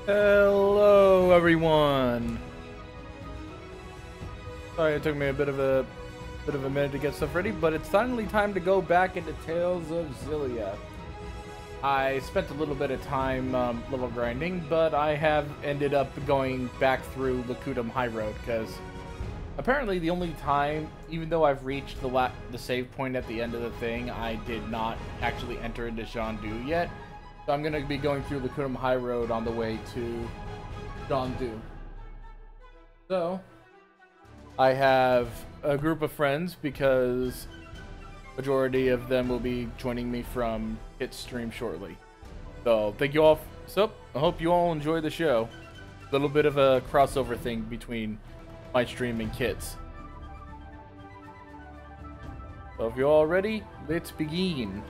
Hello, everyone. Sorry, it took me a bit of a minute to get stuff ready, but it's finally time to go back into Tales of Xillia. I spent a little bit of time level grinding, but I have ended up going back through Lakutum High Road because apparently the only time, even though I've reached the save point at the end of the thing, I did not actually enter into Zhandu yet. So I'm going to be going through Lakutum High Road on the way to Zhandu. So I have a group of friends because majority of them will be joining me from Kit's stream shortly. So thank you all. So I hope you all enjoy the show. A little bit of a crossover thing between my stream and Kit's. So if you're all ready, let's begin.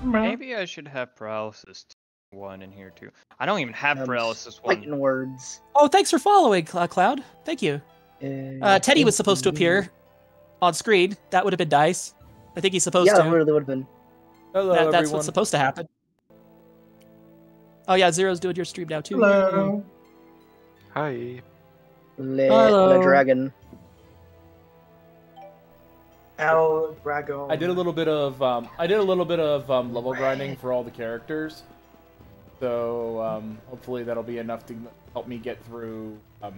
Maybe I should have paralysis 1 in here too. I don't even have paralysis 1. Fighting words. Oh, thanks for following, Cloud. Thank you. Teddy was supposed to appear on screen. That would have been nice. I think he's supposed to. Yeah, it really would have been. Hello, That's everyone. what's supposed to happen. Oh yeah, Zero's doing your stream now too. Hello. Hi. The dragon. El Dragon. I did a little bit of level grinding for all the characters, so hopefully that'll be enough to help me get through I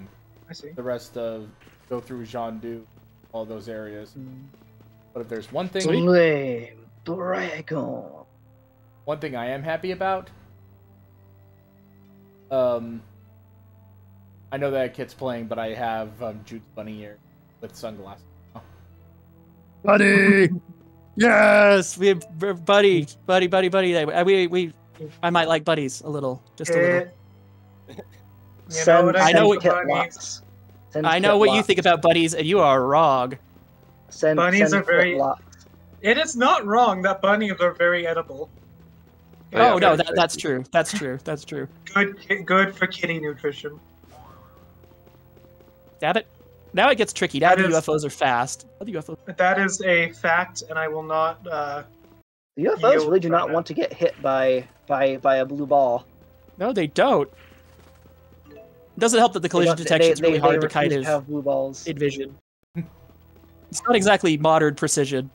see. the rest of go through Zhandu, all those areas. But if there's one thing Flame Dragon. one thing I am happy about, I know that Kit's playing, but I have Jude's bunny ear with sunglasses. Buddy. Yes, we buddy. I might like buddies a little, just a little. I know what you think about buddies, and you are wrong. Bunnies are very. It is not wrong that bunnies are very edible. Oh no, that's true. That's true. That's true. Good for kitty nutrition. Damn it! Now it gets tricky. Now the UFOs are fast. That is a fact, and I will not. The UFOs really do not want to get hit by a blue ball. No, they don't. It doesn't help that the collision detection is really hard to kind of have blue balls. envision. It's not exactly modern precision.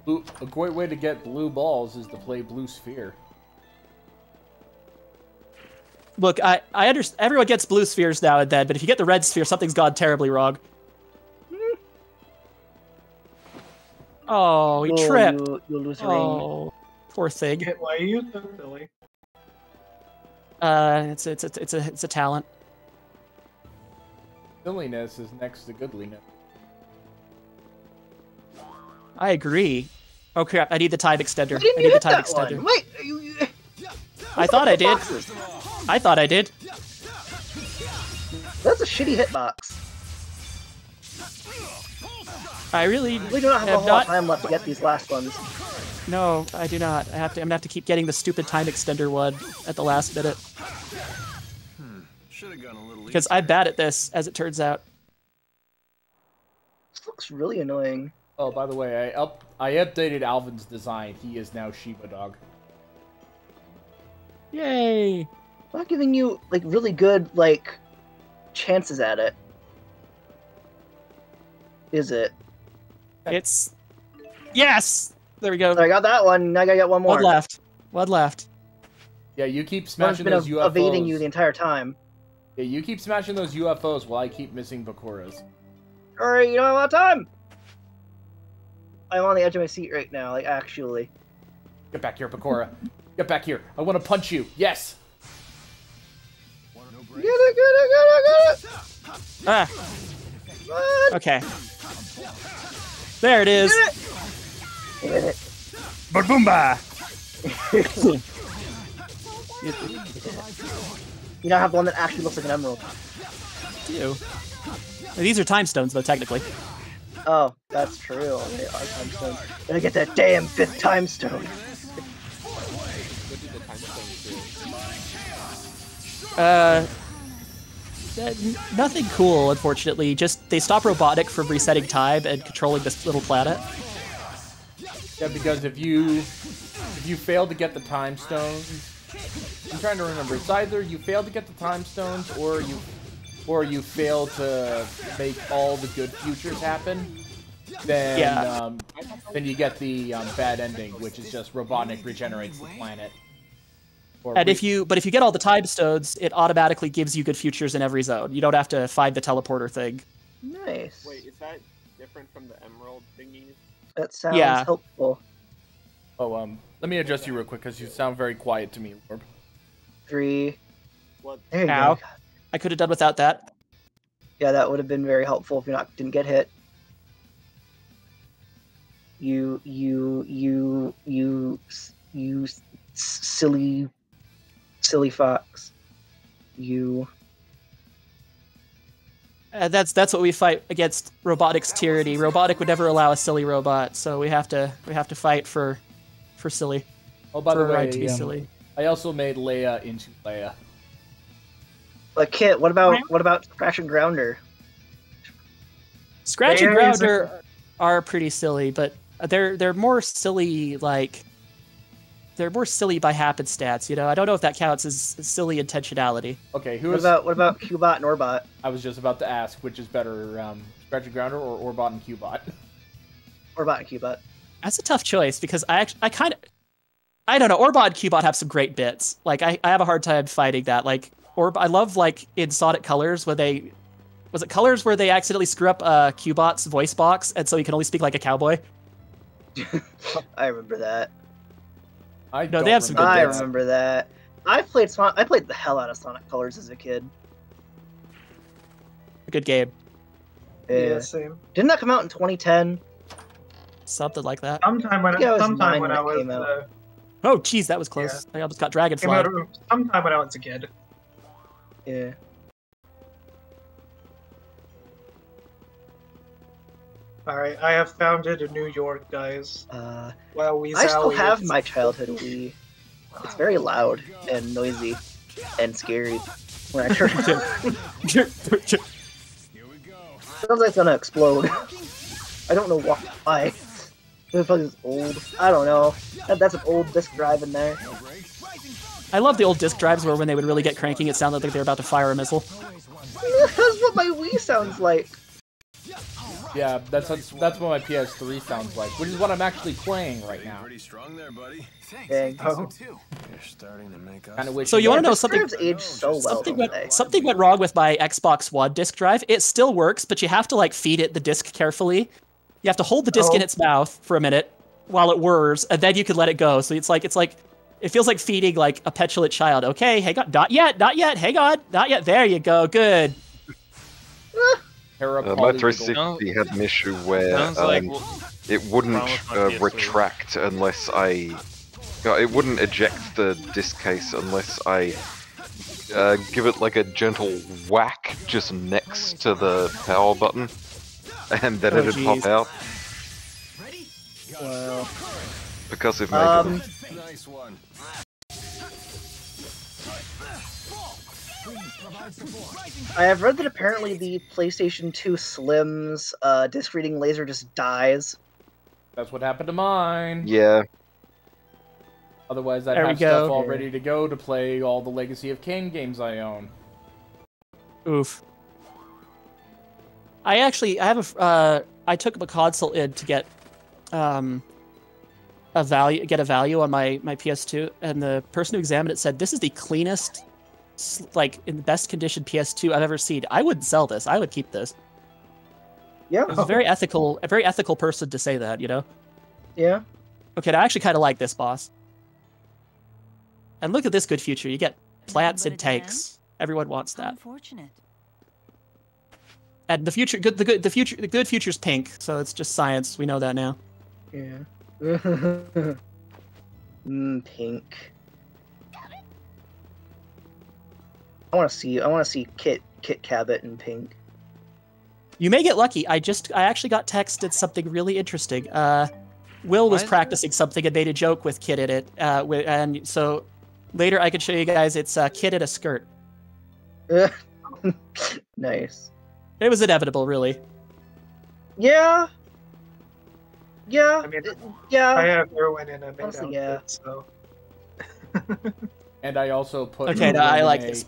A great way to get blue balls is to play Blue Sphere. Look, I understand. Everyone gets blue spheres now and then, but if you get the red sphere, something's gone terribly wrong. Oh, he tripped. You'll lose your Oh, poor thing. Why are you so silly? It's a talent. Silliness is next to goodliness. I agree. Oh crap! I need the time extender. Why didn't I you need the hit time that extender. one? Wait, I thought I did. I thought I did. That's a shitty hitbox. I really We do not have a whole lot of time left to get these last ones. No, I do not. I'm gonna have to keep getting the stupid time extender one at the last minute. Should have gone a little Because I'm bad at this, as it turns out. This looks really annoying. Oh, by the way, I updated Alvin's design. He is now Shiba Dog. Yay! Not giving you like really good chances at it. Is it? It's yes. There we go. So I got that one. Now I gotta get one more. One left. One left. Yeah, you keep One's smashing been those UFOs. evading you the entire time. Yeah, you keep smashing those UFOs while I keep missing Bakuras. Alright, you don't have a lot of time. I'm on the edge of my seat right now, actually. Get back here, Bakura. Get back here. I want to punch you. Yes. Get it. Ah. Okay. There it is. Get it. Boomba. You now have one that actually looks like an emerald. You. These are time stones, though, technically. Oh, that's true. They are time stones. Gotta get that damn 5th time stone. Nothing cool, unfortunately. Just they stop Robotic from resetting time and controlling this little planet. Yeah, because if you fail to get the time stones, I'm trying to remember. It's either you fail to get the time stones, or you fail to make all the good futures happen. Then then you get the bad ending, which is just Robotnik regenerates the planet. And if you get all the time stones, it automatically gives you good futures in every zone. You don't have to find the teleporter thing. Nice. Wait, is that different from the emerald thingies? That sounds helpful. Oh, let me adjust you real quick because you sound very quiet to me, Orb. 3. What? There you go. I could have done without that. Yeah, that would have been very helpful if you didn't get hit. You silly fox. You. That's what we fight against robotics tyranny. Robotic would never allow a silly robot, so we have to fight for silly. Oh, by the way, to be silly. I also made Leia into Leia. But Kit, what about Scratch and Grounder? Scratch and Grounder are pretty silly, but they're more silly they're more silly by happenstance, you know. I don't know if that counts as silly intentionality. Okay, what about Cubot and Orbot? I was just about to ask, which is better, Scratch and Grounder or Orbot and Cubot? Orbot and Cubot. That's a tough choice because I don't know. Orbot and Cubot have some great bits. Like I have a hard time fighting that. Like I love in Sonic Colors when was it Colors where they accidentally screw up Cubot's voice box and so he can only speak like a cowboy. I remember that. They have some good bits. I remember that. I played the hell out of Sonic Colors as a kid. A good game. Yeah, same. Didn't that come out in 2010? Something like that. Sometime when I was. Oh, geez, that was close. Yeah. I almost got Dragonfly. Sometime when I was a kid. Yeah. Alright, I have founded in New York, guys. Wow, I still have my childhood Wii. It's very loud and noisy and scary when I turn it on. Sounds like it's gonna explode. I don't know why. This is old. I don't know. That's an old disk drive in there. I love the old disk drives where when they would really get cranking, it sounded like they were about to fire a missile. That's what my Wii sounds like. Yeah, that's what my PS3 sounds like, which is what I'm actually playing right now. Pretty strong there, buddy. Thanks. You're starting to make us. So you want to know something? Aged so well, something went wrong with my Xbox One disk drive. It still works, but you have to feed it the disk carefully. You have to hold the disc in its mouth for a minute while it whirs, and then you can let it go. So it feels like feeding a petulant child. Okay, hang on, not yet, hang on, not yet. There you go, good. My 360 had an issue where it wouldn't retract unless it wouldn't eject the disc case unless I give it a gentle whack just next to the power button, and then it'd pop out. Wow. Because of Mega. Nice one. I have read that apparently the PlayStation 2 Slim's disc reading laser just dies. That's what happened to mine. Yeah. Otherwise, I'd have stuff all ready to go to play all the Legacy of Kain games I own. Oof. I took a console in to get a value on my PS2, and the person who examined it said this is the cleanest, in the best condition PS2 I've ever seen. I wouldn't sell this. I would keep this. Yeah. It was a very ethical person to say that, you know? Yeah. Okay, I actually kind of like this boss. And look at this good future. You get plants and tanks. Everyone wants that. Unfortunate. And the good future's pink, so it's just science. We know that now. Yeah. Pink. I want to see Kit Cabot in pink. You may get lucky. I actually got texted something really interesting. Will was practicing something and made a joke with Kit in it, and so later I can show you guys. It's Kit in a skirt. Nice. It was inevitable, really. Yeah. Yeah. I mean, yeah. I have heroin in a main Honestly, outfit, so. And I also put. Okay, no, I like this.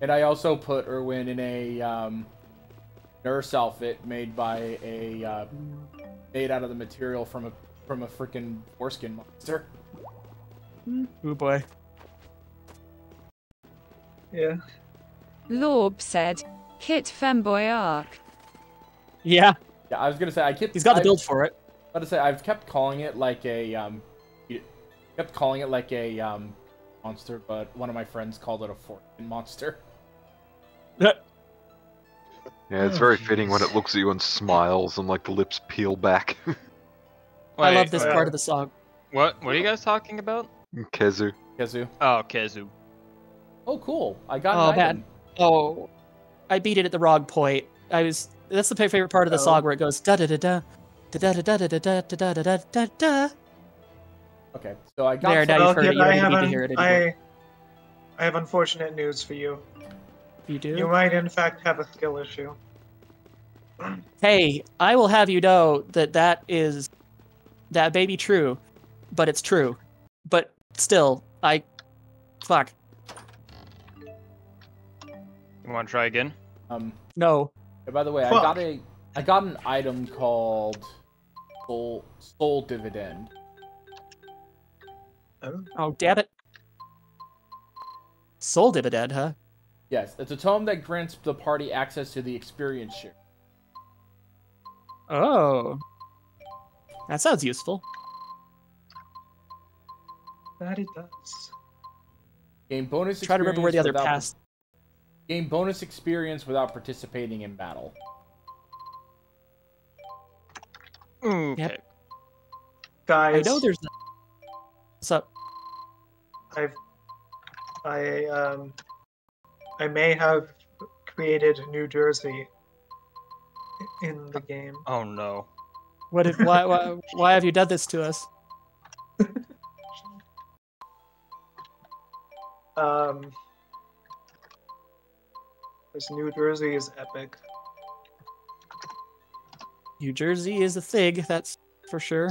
And I also put Erwin in a nurse outfit made by made out of the material from a freaking foreskin monster. Oh boy. Yeah. Lorb said, "Kit femboy arc." Yeah. Yeah, I was gonna say He's got the build for it. I was gonna say I've kept calling it like a monster, but one of my friends called it a foreskin monster. Yeah, it's very fitting when it looks at you and smiles and like the lips peel back. I love this part of the song. What are you guys talking about? Kezu. Oh, Kezu. Oh, cool. I got an item. Man. Oh, I beat it at the wrong point. That's the favorite part of the song where it goes da da da da da da da da da da da da da da da. Okay, so I got there. Now you've heard it. You don't need to hear it anymore. I have unfortunate news for you. You do? You might, in fact, have a skill issue. Hey, I will have you know that may be true, but it's true. But still, fuck. You want to try again? No. Hey, by the way, I got an item called Soul Dividend. Oh, damn it. Soul Dividend, huh? Yes, it's a tome that grants the party access to the experience share. Oh. That sounds useful. That it does. Gain bonus Try to remember where the other past. Gain bonus experience without participating in battle. Okay. Yep. Guys, I know there's. What's up? I may have created New Jersey in the game. Oh no. Why have you done this to us? This New Jersey is epic. New Jersey is a thing, that's for sure.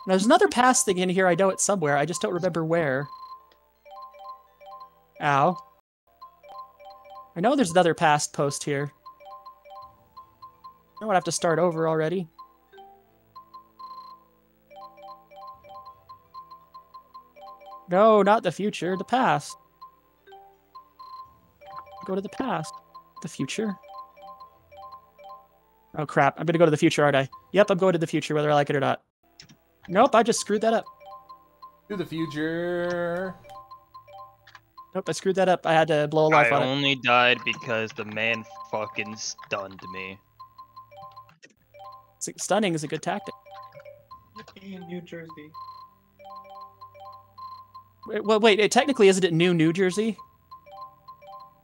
Now, there's another past thing in here. I know it's somewhere. I just don't remember where. Ow. I know there's another past post here. I would have to start over already. No, not the future. The past. Go to the past. The future. Oh crap, I'm gonna go to the future, aren't I? Yep, I'm going to the future, whether I like it or not. Nope, I just screwed that up. To the future. Nope, I screwed that up. I had to blow a life on it. I only died because the man fucking stunned me. Stunning is a good tactic. In New Jersey. Wait, technically, isn't it New Jersey?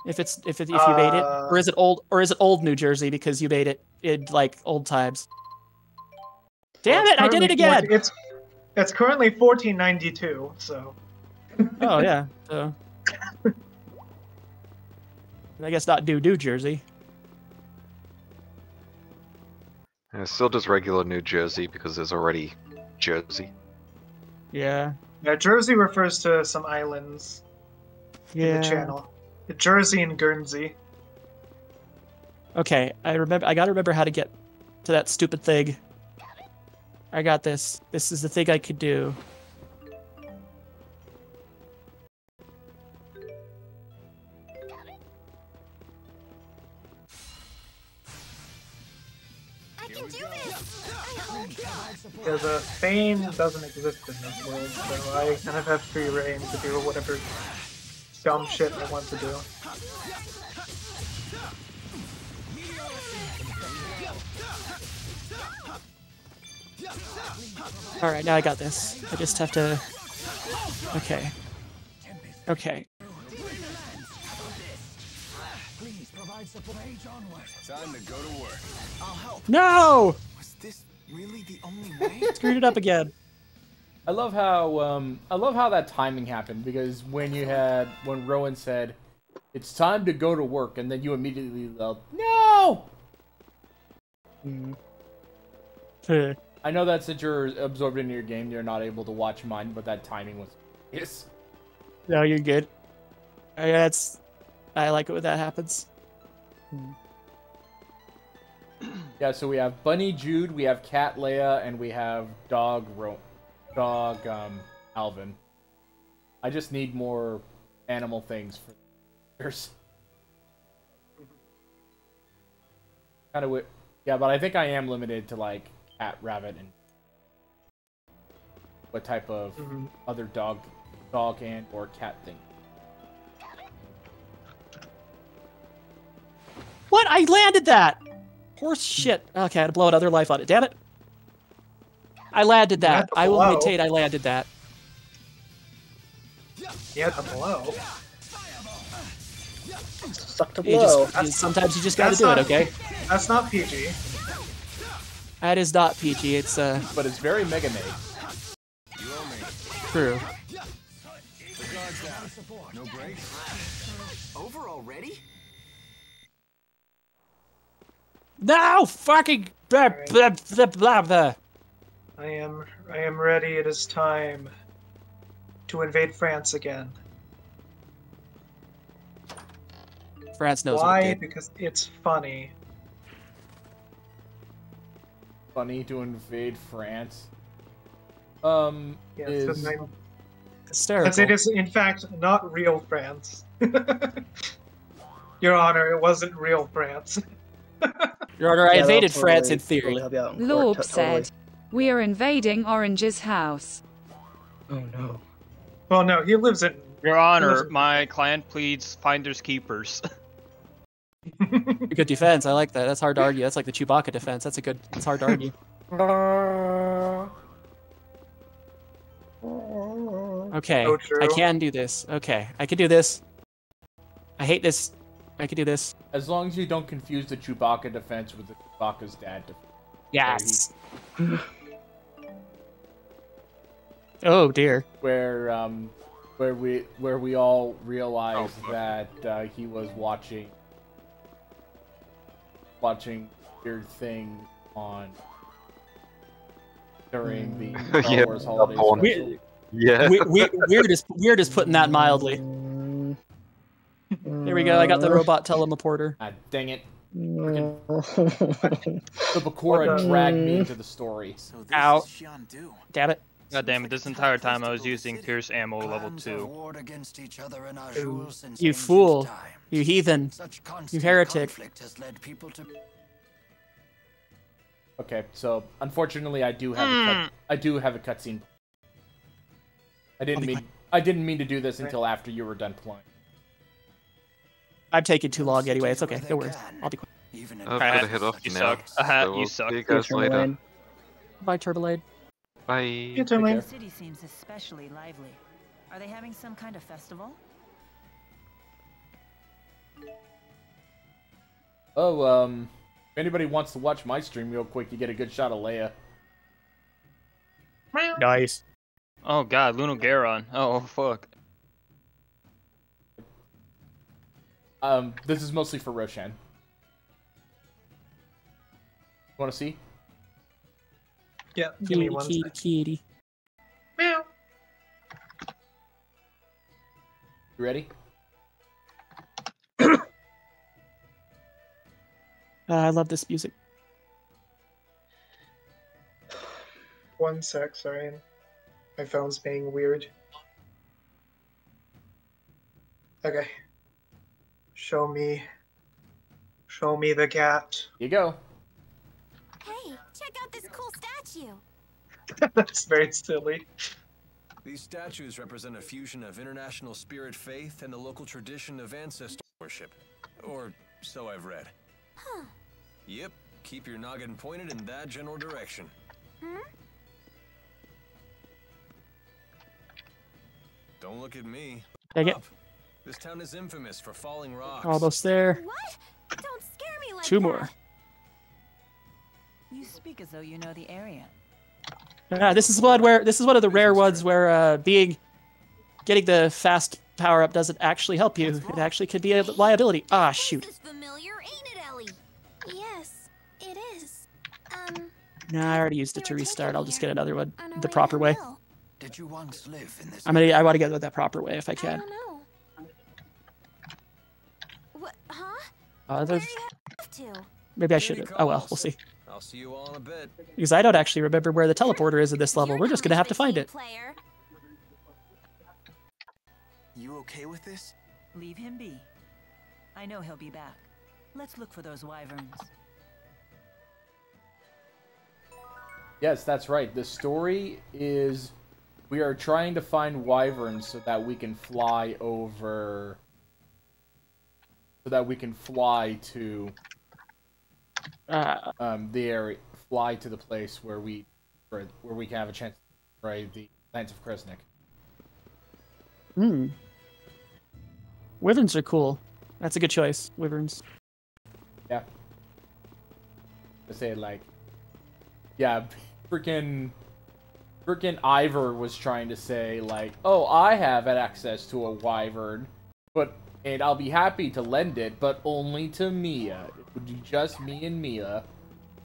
If you made it, or is it old New Jersey because you made it in like old times? Damn it! I did it again. It's currently 1492, so. Oh yeah. So. I guess not New Jersey. Yeah, still just regular New Jersey because there's already Jersey. Yeah. Yeah, Jersey refers to some islands in the channel. Jersey and Guernsey. Okay, I gotta remember how to get to that stupid thing. I got this. This is the thing I could do. I can do this! I hope so! Yeah, the Fane doesn't exist in this world, so I kind of have free reign to do whatever dumb shit I want to do. Alright, now I got this. I just have to... Okay. Okay. Time to go to work. I'll help. No! Was this really the only way? Screwed it up again. I love how that timing happened, because when Rowan said, "It's time to go to work," and then you immediately yelled, "No!" I know that since you're absorbed into your game, you're not able to watch mine, but that timing was... Yes. No, you're good. I like it when that happens. Yeah, so we have Bunny Jude, we have Cat Leia, and we have Dog Alvin. I just need more animal things for years. Kind of yeah, but I think I am limited to like cat, rabbit, and what type of other dog and or cat thing. What? I landed that! Horse shit. Okay, I had to blow another life on it. Damn it. I landed that. I will maintain I landed that. You had to blow. Suck to blow. Sometimes you just gotta do it, okay? That's not PG. That is not PG, it's But it's very Mega Made. True. No breaks. Over already? No! Fucking blah, blah, blah, blah, blah. I am ready. It is time to invade France again. France knows why? what it did. Because it's funny. Funny to invade France. Yes, is hysterical. Because it is, in fact, not real France. Your Honor, it wasn't real France. Your Honor, I invaded France in theory. Lorb said, "We are invading Orange's house." Oh no. Well, no, he lives in... Your Honor, my client pleads finders keepers. Good defense, I like that. That's hard to argue. That's like the Chewbacca defense. That's hard to argue. Okay, I can do this. Okay, I can do this. I hate this. I can do this. As long as you don't confuse the Chewbacca defense with the Chewbacca's dad defense. Yes. Oh dear. Where we all realized that he was watching weird thing on during the Star Wars holiday special. Yeah. Weird is putting that mildly. There we go. I got the robot teleporter. Ah, dang it. The Bakura dragged me into the story. Ow. Damn it. God damn it, this entire time I was using Pierce ammo level 2. You fool. You heathen. You heretic. Okay, so unfortunately I do have a cutscene. I didn't mean to do this until after you were done playing. I'm taking too long anyway. It's okay. No worries. I'll be quick. I've got to head off you now. Suck. You suck. See you guys later. Bye, Turbolade. Bye. The city seems especially lively. Are they having some kind of festival? Oh, if anybody wants to watch my stream real quick, you get a good shot of Leia. Nice. Oh god, Luno Garon. Oh fuck. This is mostly for Roshan. You want to see? Yeah, give me 1 second. Kitty. Meow. You ready? I love this music. 1 sec, sorry. My phone's being weird. Okay. Show me the cat. Here you go. Hey, check out this cool statue. That's very silly. These statues represent a fusion of international spirit faith and the local tradition of ancestor worship. Or so I've read. Huh. Yep, keep your noggin pointed in that general direction. Don't look at me. Dang it. This town is infamous for falling rocks. Almost there. What? Don't scare me like Two that. more. You speak as though you know the area. This is one of the rare ones where getting the fast power up doesn't actually help you. It actually could be a liability. Ah, shoot. This is familiar, ain't it, Ellie? Yes, it is. Nah, I already used it to restart. I'll just get another one the proper way. Did you once live in this? I want to get it that proper way if I I can. don't know. What? Huh? There's... Where do you have to? Maybe I should. Oh well, we'll see. I'll see you all in a bit. Because I don't actually remember where the teleporter is at this level. We're just gonna have to find it. Player. You okay with this? Leave him be. I know he'll be back. Let's look for those wyverns. Yes, that's right. The story is we are trying to find wyverns so that we can fly over. So that we can fly to the area, fly to the place where we can have a chance to destroy the Lance of Kresnik. Hmm. Wyverns are cool. That's a good choice. Wyverns. Yeah. To say it like, yeah, freaking Ivor was trying to say like, oh, I have access to a wyvern, and I'll be happy to lend it, but only to Mia. It would be just me and Mia.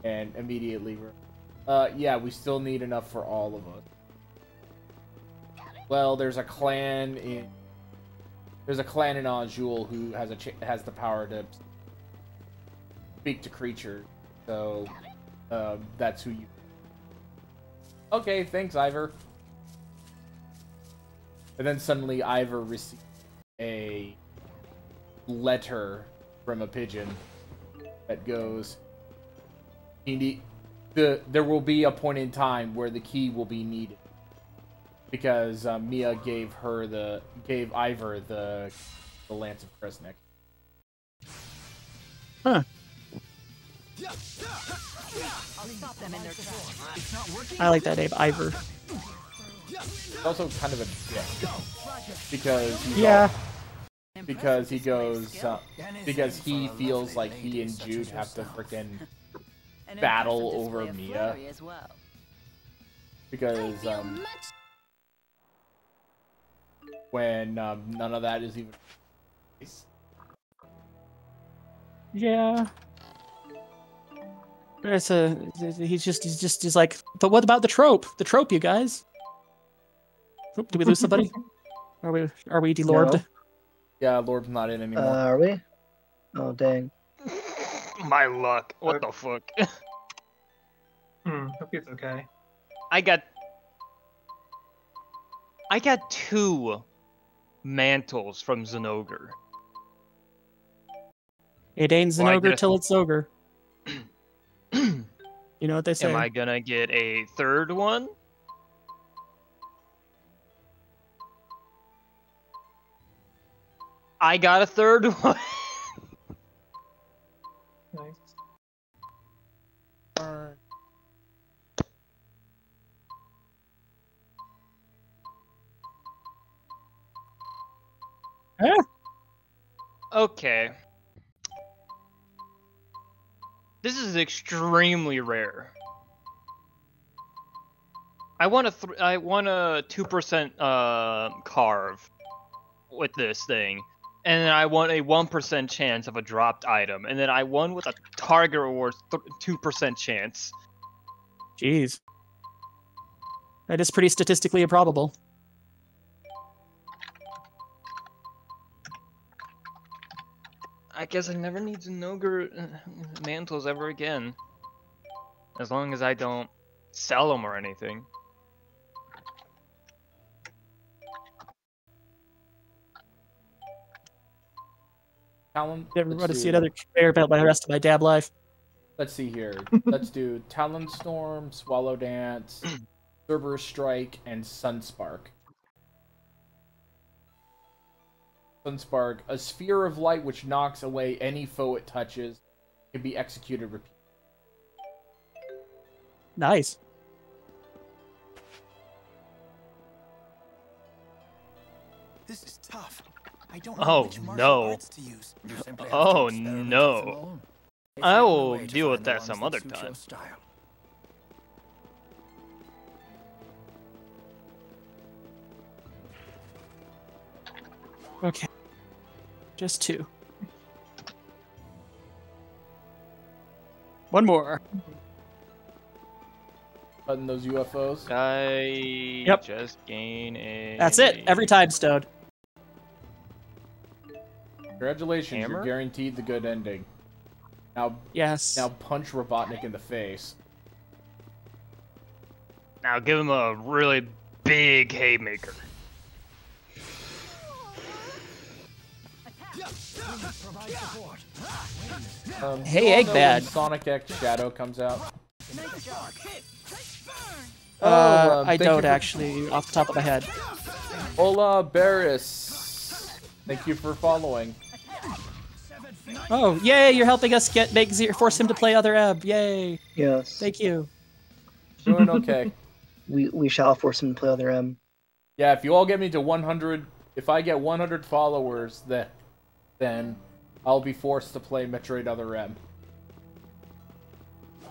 And immediately, yeah, we still need enough for all of us. Well, there's a clan in Anjul who has the power to speak to creatures. So, that's who you... Okay, thanks, Ivor. And then suddenly Ivor received a letter from a pigeon that goes, there will be a point in time where the key will be needed because Mia gave Ivor the Lance of Kresnik. Huh. I like that name, Ivor. It's also kind of a dick because because he feels like he and Jude have to frickin' battle over Mia. Because when none of that is even. Yeah. He's like, but what about the trope? The trope, you guys. Oop, did we lose somebody? Are we delorbed? No. Yeah, Lorb's not in anymore. Are we? Oh, dang. My luck. What the fuck? Hope it's okay. I got 2 mantles from Zenogre. It ain't Zenogre till it's ogre. You know what they say. Am I gonna get a 3rd one? I got a 3rd one. Nice. Okay. This is extremely rare. I want a 2% carve with this thing, and then I want a 1% chance of a dropped item, and then I won with a target reward 2% chance. Jeez, that is pretty statistically improbable. I guess I never need Zenogre mantles ever again. As long as I don't sell them or anything. Talon. Never want to see another conveyor belt by the rest of my damn life. Let's see here. Let's do Talon Storm, Swallow Dance, Cerberus Strike, and Sunspark. Sunspark, a sphere of light which knocks away any foe it touches, can be executed repeatedly. Nice. This is tough. I don't know which no. arts to use. Oh no. I will deal with that some other time. Okay. Just 2. One more. Button those UFOs. I just gain a... That's it. Every time, Stone. Congratulations, Hammer? you're guaranteed the good ending. Now, yes. Now punch Robotnik in the face. Now give him a really big haymaker. Hey, Eggman. Sonic X Shadow comes out. I don't actually, off the top of my head. Hola, Barris. Thank you for following. Oh, yay! You're helping us force him to play other Ebb. Yay! Yes. Thank you. Doing okay. We shall force him to play other M. Yeah, if you all get me to 100, if I get 100 followers, then I'll be forced to play Metroid Other M.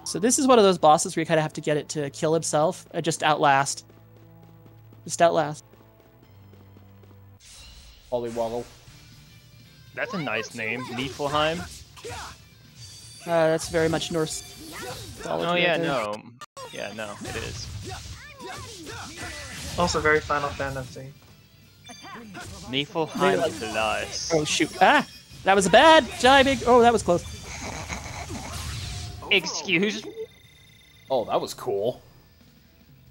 So this is one of those bosses where you kind of have to get it to kill himself and just outlast. Just outlast. Pollywoggle. That's a nice name, Niflheim. That's very much Norse mythology. Oh yeah, right there. no. Yeah, no, it is. Also very Final Fantasy. Niflheim Plus. Oh shoot! Ah, that was a bad timing. Oh, that was close. Excuse. Oh, that was cool.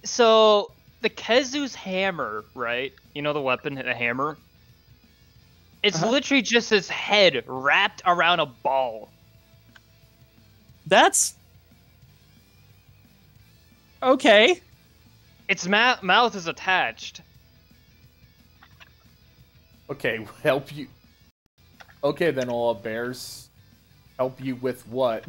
So the Kezu's hammer, right? You know the weapon, the hammer. It's literally just his head wrapped around a ball. That's okay. Its mouth is attached. Okay, help you. Okay, then all bears. Help you with what?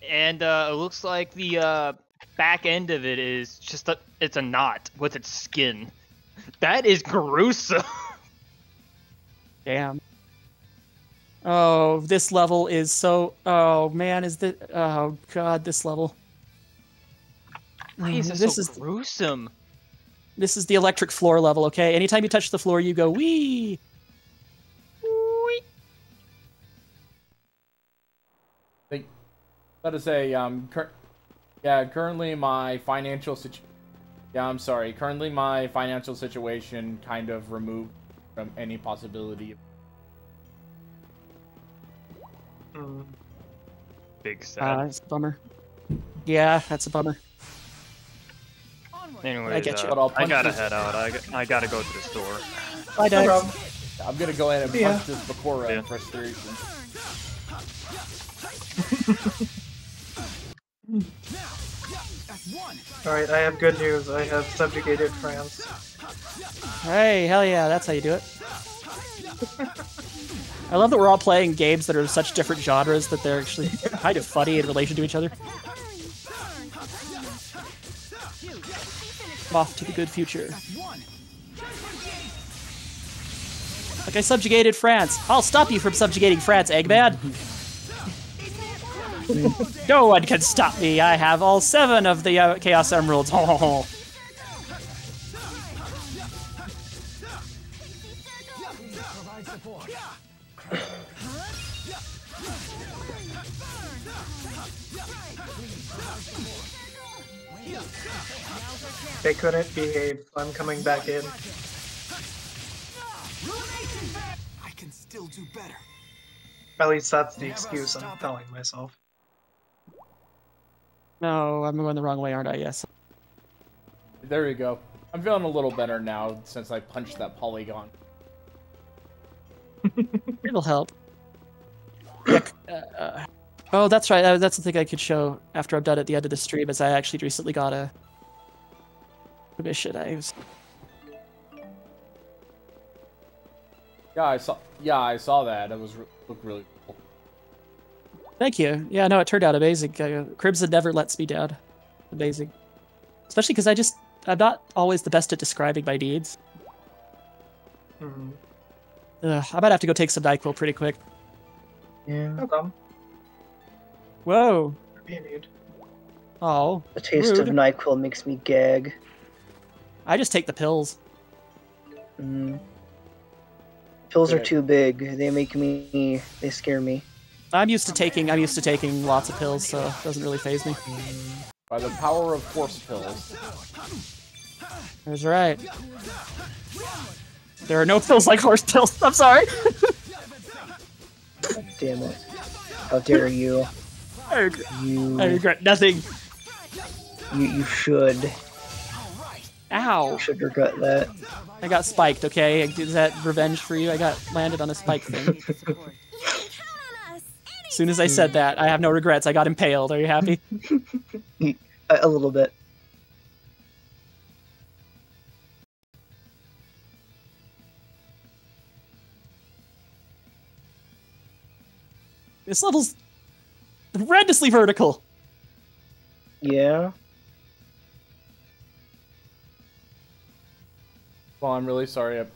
And it looks like the back end of it is just it's a knot with its skin. That is gruesome. Damn. Oh, this level is so. Oh man, oh god, this level. Why is this so gruesome? This is the electric floor level. Okay, anytime you touch the floor, you go wee. Wee. Let us say, currently my financial situation. Yeah, I'm sorry. Currently, my financial situation kind of removed from any possibility. Big sad. It's a bummer. Yeah, that's a bummer. Anyways, I get you. I gotta head out. I gotta go to the store. Bye, Dad. No I'm gonna go ahead and punch this Bakura in frustration. Alright, I have good news. I have subjugated France. Hey, hell yeah, that's how you do it. I love that we're all playing games that are such different genres that they're actually kind of funny in relation to each other. Off to the good future. Like I subjugated France. I'll stop you from subjugating France, Eggman. No one can stop me. I have all 7 of the Chaos Emeralds. Oh. They couldn't behave. I'm coming back in. I can still do better. At least that's the excuse I'm telling myself. No, I'm going the wrong way, aren't I? Yes. There you go. I'm feeling a little better now since I punched that polygon. It'll help. Oh, that's right. That's the thing I could show after I'm done at the end of the stream. Is I actually recently got a mission. Yeah, I saw that. It looked really cool. Thank you. Yeah, no, it turned out amazing. Crimson never lets me down. Amazing. Especially because I'm not always the best at describing my needs. I might have to go take some NyQuil pretty quick. Yeah. No problem. Whoa. Oh. The taste rude. of NyQuil makes me gag. I just take the pills. Pills are too big. They scare me. I'm used to taking lots of pills, so it doesn't really faze me. By the power of force pills. That's right. There are no pills like horse pills. I'm sorry. God damn it. How dare you. I regret nothing. You should. Ow. You should regret that. I got spiked, okay? Is that revenge for you? I got landed on a spike thing. As soon as I said that, I have no regrets. I got impaled. Are you happy? A little bit. This level's horrendously vertical. Yeah. Well, I'm really sorry.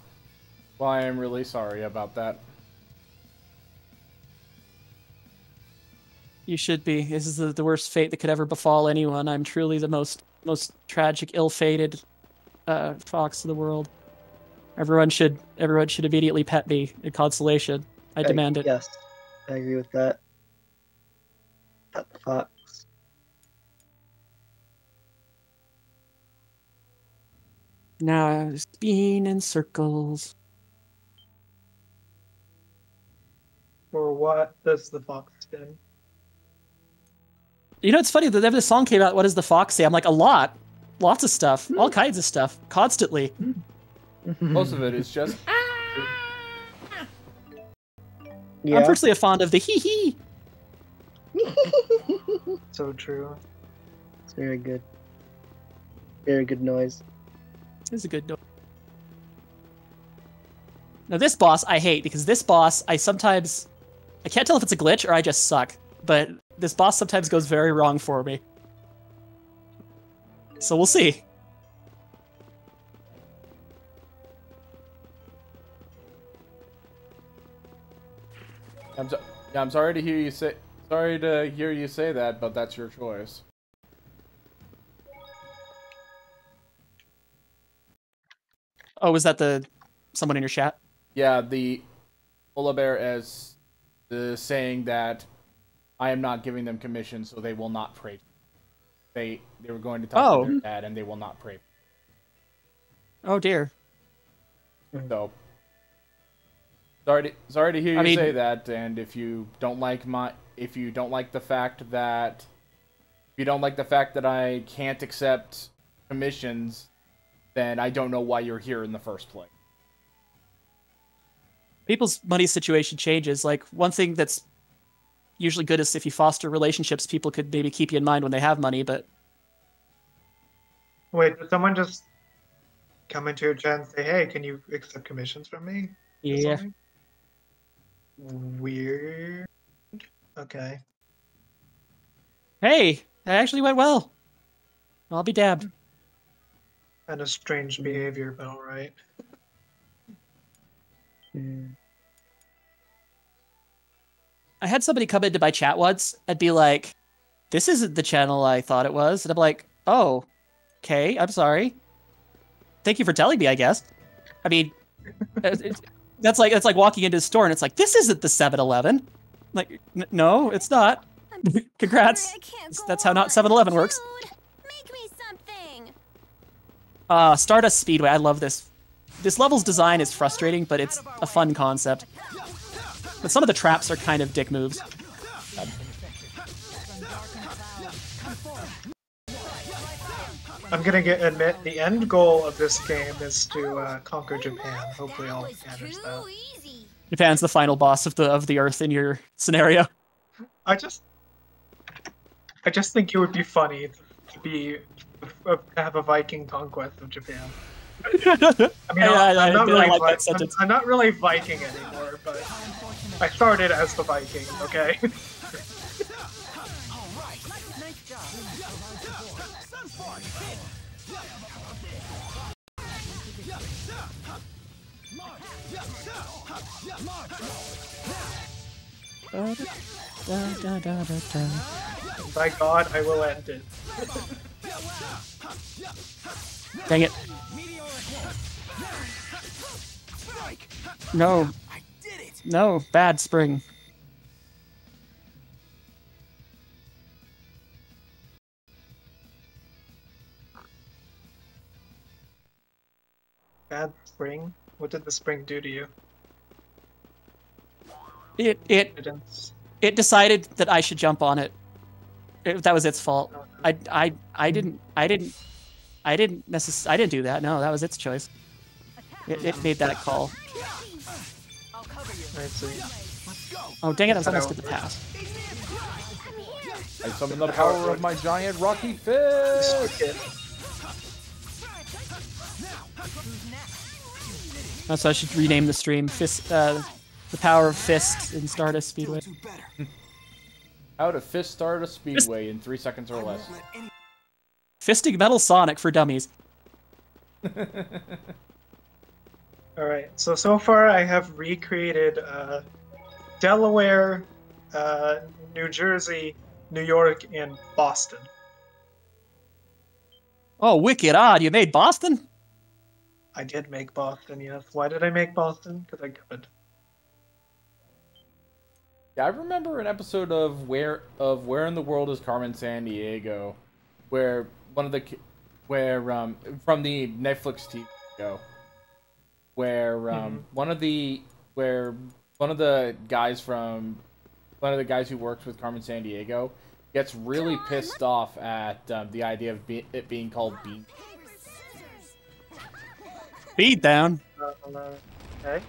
Well, I am really sorry about that. You should be. This is the worst fate that could ever befall anyone. I'm truly the most tragic, ill-fated fox of the world. Everyone should immediately pet me in consolation. I demand it. Yes, I agree with that. Pet the fox. Now I spin in circles. For what does the fox spin? You know, it's funny that this song came out. What does the fox say? I'm like, a lot. Lots of stuff. All kinds of stuff. Constantly. Most of it is just... Yeah. I'm personally fond of the hee-hee. So true. It's very good. Very good noise. It's a good noise. Now this boss I hate, because this boss I can't tell if it's a glitch or I just suck, but this boss sometimes goes very wrong for me. So we'll see. I'm sorry to hear you say that, but that's your choice. Oh, was that someone in your chat? Yeah, the Polar Bear is saying that I am not giving them commission, so they will not pray. They were going to talk to their dad, and they will not pray. Oh dear. So sorry to hear you say that, and if you don't like the fact that I can't accept commissions, then I don't know why you're here in the first place. People's money situation changes. Like, one thing that's usually good is if you foster relationships, people could maybe keep you in mind when they have money, but... Wait, did someone just come into your chat and say, hey, can you accept commissions from me? Yeah. Weird. Okay. Hey, that actually went well. I'll be dabbed. Kind of strange behavior, but alright. I had somebody come into my chat once and be like, this isn't the channel I thought it was. And I'm like, oh, okay, I'm sorry. Thank you for telling me, I guess. I mean, that's like walking into a store and it's like, this isn't the 7-Eleven. Like, no, it's not. Congrats. That's how not 7-Eleven works. Make me something. Stardust Speedway. I love this. This level's design is frustrating, but it's a fun concept. But some of the traps are kind of dick moves. I'm gonna admit the end goal of this game is to conquer Japan. Hopefully, all Japanners that. Japan's the final boss of the Earth in your scenario. I just think it would be funny to have a Viking conquest of Japan. I mean, I'm not really Viking anymore, but I started as the Viking. Okay. By God, I will end it. Dang it. No. No, bad spring. bad spring? What did the spring do to you? It decided that I should jump on it. That was its fault. I didn't do that. No, that was its choice. It made that call. I see. Oh dang it! I was almost at the pass. I summon the power of my giant rocky fist. Oh, so I should rename the stream Fist. The power of fist in Stardust Speedway. How to fist Stardust Speedway in 3 seconds or less. Fisting Metal Sonic for dummies. Alright, so far I have recreated Delaware, New Jersey, New York, and Boston. Oh, wicked odd! You made Boston? I did make Boston, yes. Why did I make Boston? Because I could. Yeah, I remember an episode of Where in the World is Carmen Sandiego, where from the Netflix TV show, where one of the guys who works with Carmen Sandiego gets really pissed off at the idea of it being called Bean. Beat down. Okay.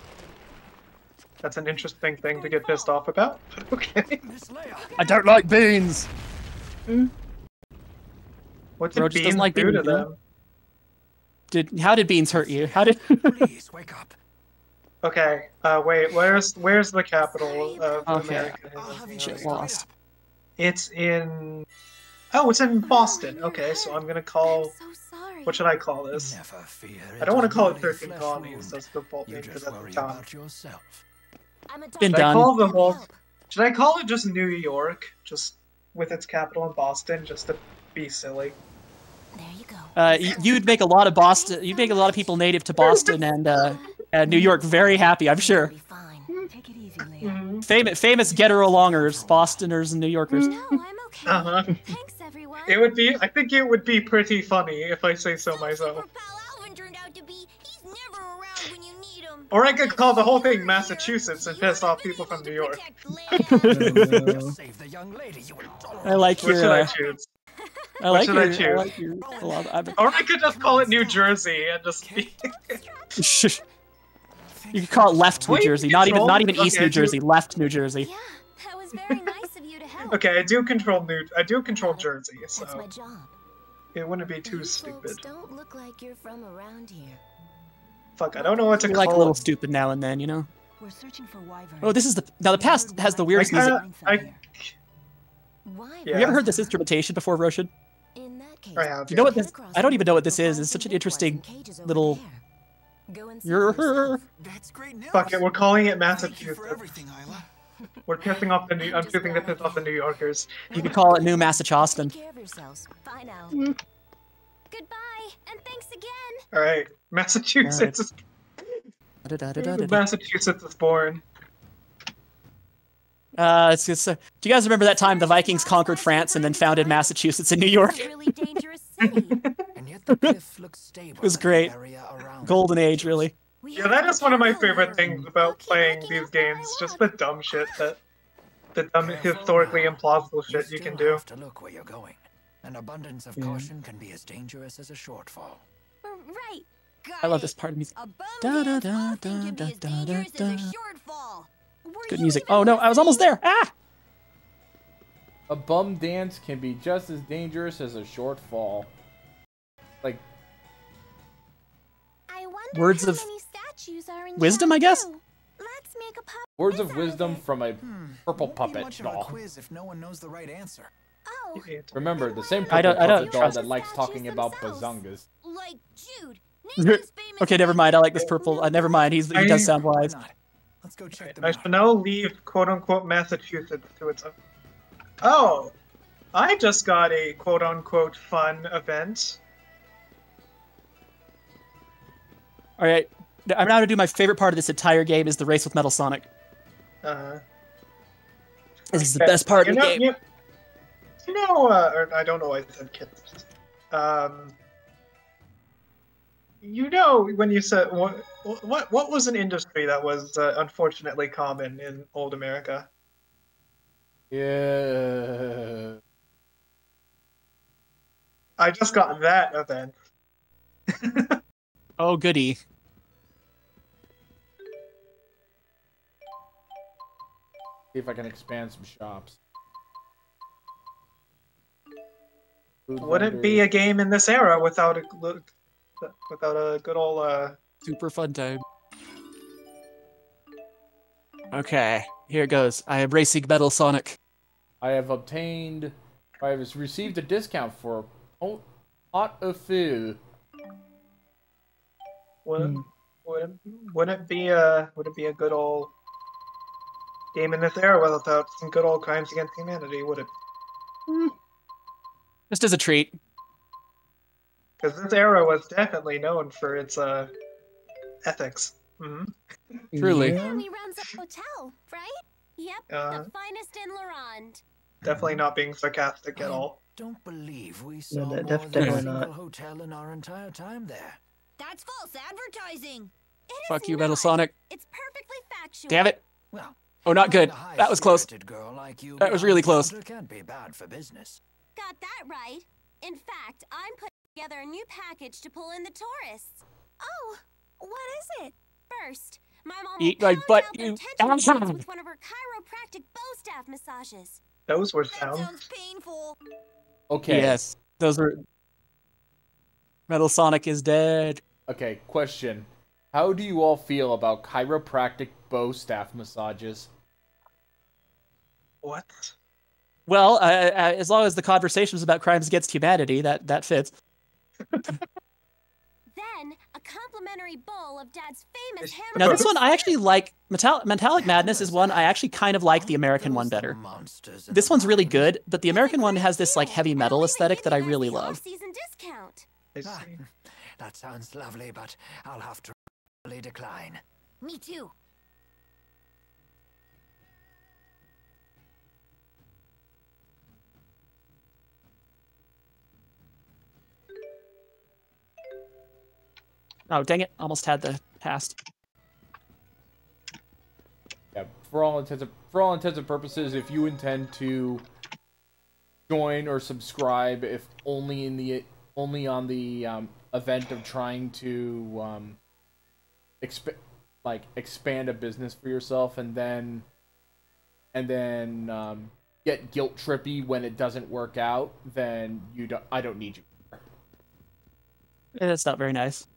That's an interesting thing to get pissed off about. Okay. I don't like beans. What did beans do to them? How did beans hurt you? How did? Please wake up. Okay. Wait. Where's the capital of America? Shit, lost. It's in. Oh, it's in Boston. Okay, so I'm gonna call. What should I call this? I don't want to call it 13 Colonies. That's the fault because that's the town. Been Should done. Should I call it just New York, just with its capital in Boston, just to be silly? There you go. You'd make a lot of Boston. You'd make a lot of people native to Boston and New York very happy, I'm sure. Take it easy, Leah. Famous get-her-alongers, Bostoners and New Yorkers. No, I'm okay. Thanks, everyone. It would be. I think it would be pretty funny if I say so myself. Or I could call the whole thing Massachusetts and piss off people from New York. I like your. What should I choose? I like What should I choose? Or I could just call it New Jersey and just be. You could call it left New Jersey, not even East New Jersey, left New Jersey. Yeah, that was very nice of you to help. Okay, I do control Jersey, so That's my job. it wouldn't be too stupid. Don't look like you're from around here. Fuck, I don't know what to You're call like a little it. stupid now and then, you know. We're searching for wyverns. Oh, this is the past has the weirdest music. Have you ever heard this instrumentation before, Roshan? In that case, I have. You know what this? I don't even know what this is. It's such an interesting little. That's great news. Fuck it, we're calling it Massachusetts. We're pissing off the I'm choosing to piss off the New Yorkers. You could call it New Massachusetts. Take care of yourselves. Bye now. Goodbye, and thanks again. All right, Massachusetts. Massachusetts is born. It's just, do you guys remember that time the Vikings conquered France and then founded Massachusetts and New York? Really dangerous city. And yet the cliff looks stable. It was great. Golden age, really. Yeah, that is one of my favorite things about playing these games. Just the dumb shit the dumb historically implausible shit you can do. Have to look where you're going. An abundance of caution can be as dangerous as a shortfall. Right. I love this part of music. Da da da da da da da da. Good music. Oh no, I was almost there. Ah! A bum dance can be just as dangerous as a short fall. Like words of wisdom, I guess. Words of wisdom from a purple puppet Much of a doll. quiz if no one knows the right answer. Oh, Remember, the same I purple don't puppet doll trust that likes talking about bazungas. like Jude. Okay, never mind. I like this purple. Never mind. He does sound wise. Let's go check them I out. shall now leave quote-unquote Massachusetts to its own. Oh! I just got a quote-unquote fun event. Alright, I'm now gonna do my favorite part of this entire game is the race with Metal Sonic. This is the best part of the game. Or I don't know why I said kids. You know, when you said what was an industry that was unfortunately common in old America? Yeah. I just got that event. Oh, goody. See if I can expand some shops. Food Wouldn't be vendors. a game in this era without a good old Super fun time. Okay, here it goes. I am racing Metal Sonic. I have received a discount for pot of food. Would it be a good old game in this era without some good old crimes against humanity? Would it? Just as a treat. Because this era was definitely known for its ethics. Truly. He runs a hotel, right? Yep, the finest in Laurent. Definitely not being sarcastic at all. Don't believe we saw more definitely than a not. single hotel in our entire time there. That's false advertising. Fuck you, Metal Sonic. It's perfectly factual. Damn it. Well, Oh, not good. That was close. girl like you That was really close. can't be bad for business. Got that right. In fact, I'm putting together a new package to pull in the tourists. Oh, what is it? First, my mom will Eat my pound butt, out their you tension asshole. points with one of her chiropractic bow staff massages. Those were That sounds. sounds painful. Okay. Yes, those are... Metal Sonic is dead. Okay, question. How do you all feel about chiropractic bow staff massages? What? Well, as long as the conversation is about crimes against humanity, that fits. Then, a complimentary bowl of Dad's famous hammer. Now, this one I actually like. Metallic Madness is one I actually kind of like the American one better. This one's really good, but the American one has this like heavy metal aesthetic that I really love. Season discount. That sounds lovely, but I'll have to really decline. Me too. Oh, dang it. Almost had the past. Yeah, for all intents and purposes, if you intend to join or subscribe, if only on the event of trying to expand a business for yourself, and then get guilt trippy when it doesn't work out, then I don't need you. That's not very nice.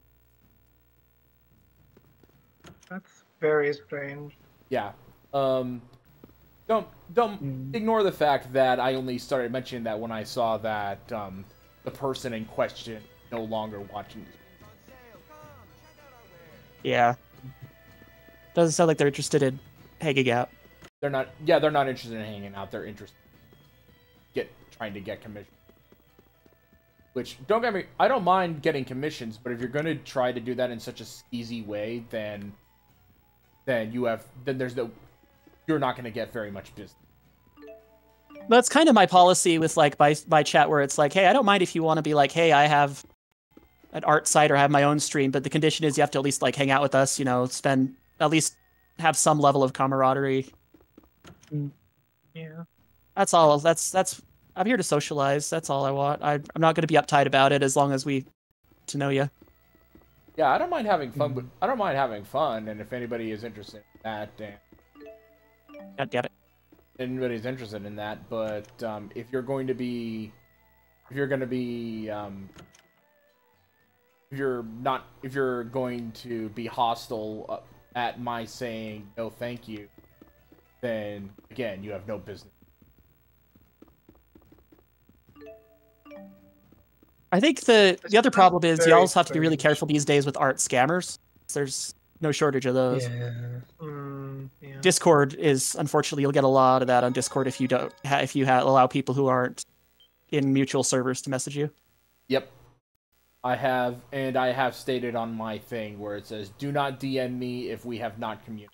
That's very strange. Yeah. Don't ignore the fact that I only started mentioning that when I saw that the person in question no longer watching. Yeah. Doesn't sound like they're interested in hanging out. They're not. Yeah, they're not interested in hanging out. They're interested trying to get commission. Which, don't get me, I don't mind getting commissions, but if you're gonna try to do that in such a skeezy way, then you're not gonna get very much business. That's kind of my policy with like my chat, where it's like, hey, I don't mind if you want to be like, hey, I have an art site or have my own stream, but the condition is you have to at least like hang out with us, at least have some level of camaraderie. Yeah. That's all. That's I'm here to socialize. That's all I want. I'm not going to be uptight about it as long as we to know you. Yeah, I don't mind having fun, but I don't mind having fun. And if anybody is interested in that, God damn it. Anybody's interested in that, but if you're going to be hostile at my saying no, thank you, then again, you have no business. I think the other problem is you also have to be really careful these days with art scammers. There's no shortage of those. Yeah. Yeah. Discord is, unfortunately, you'll get a lot of that on Discord if you allow people who aren't in mutual servers to message you. Yep. I have stated on my thing where it says, do not DM me if we have not communicated.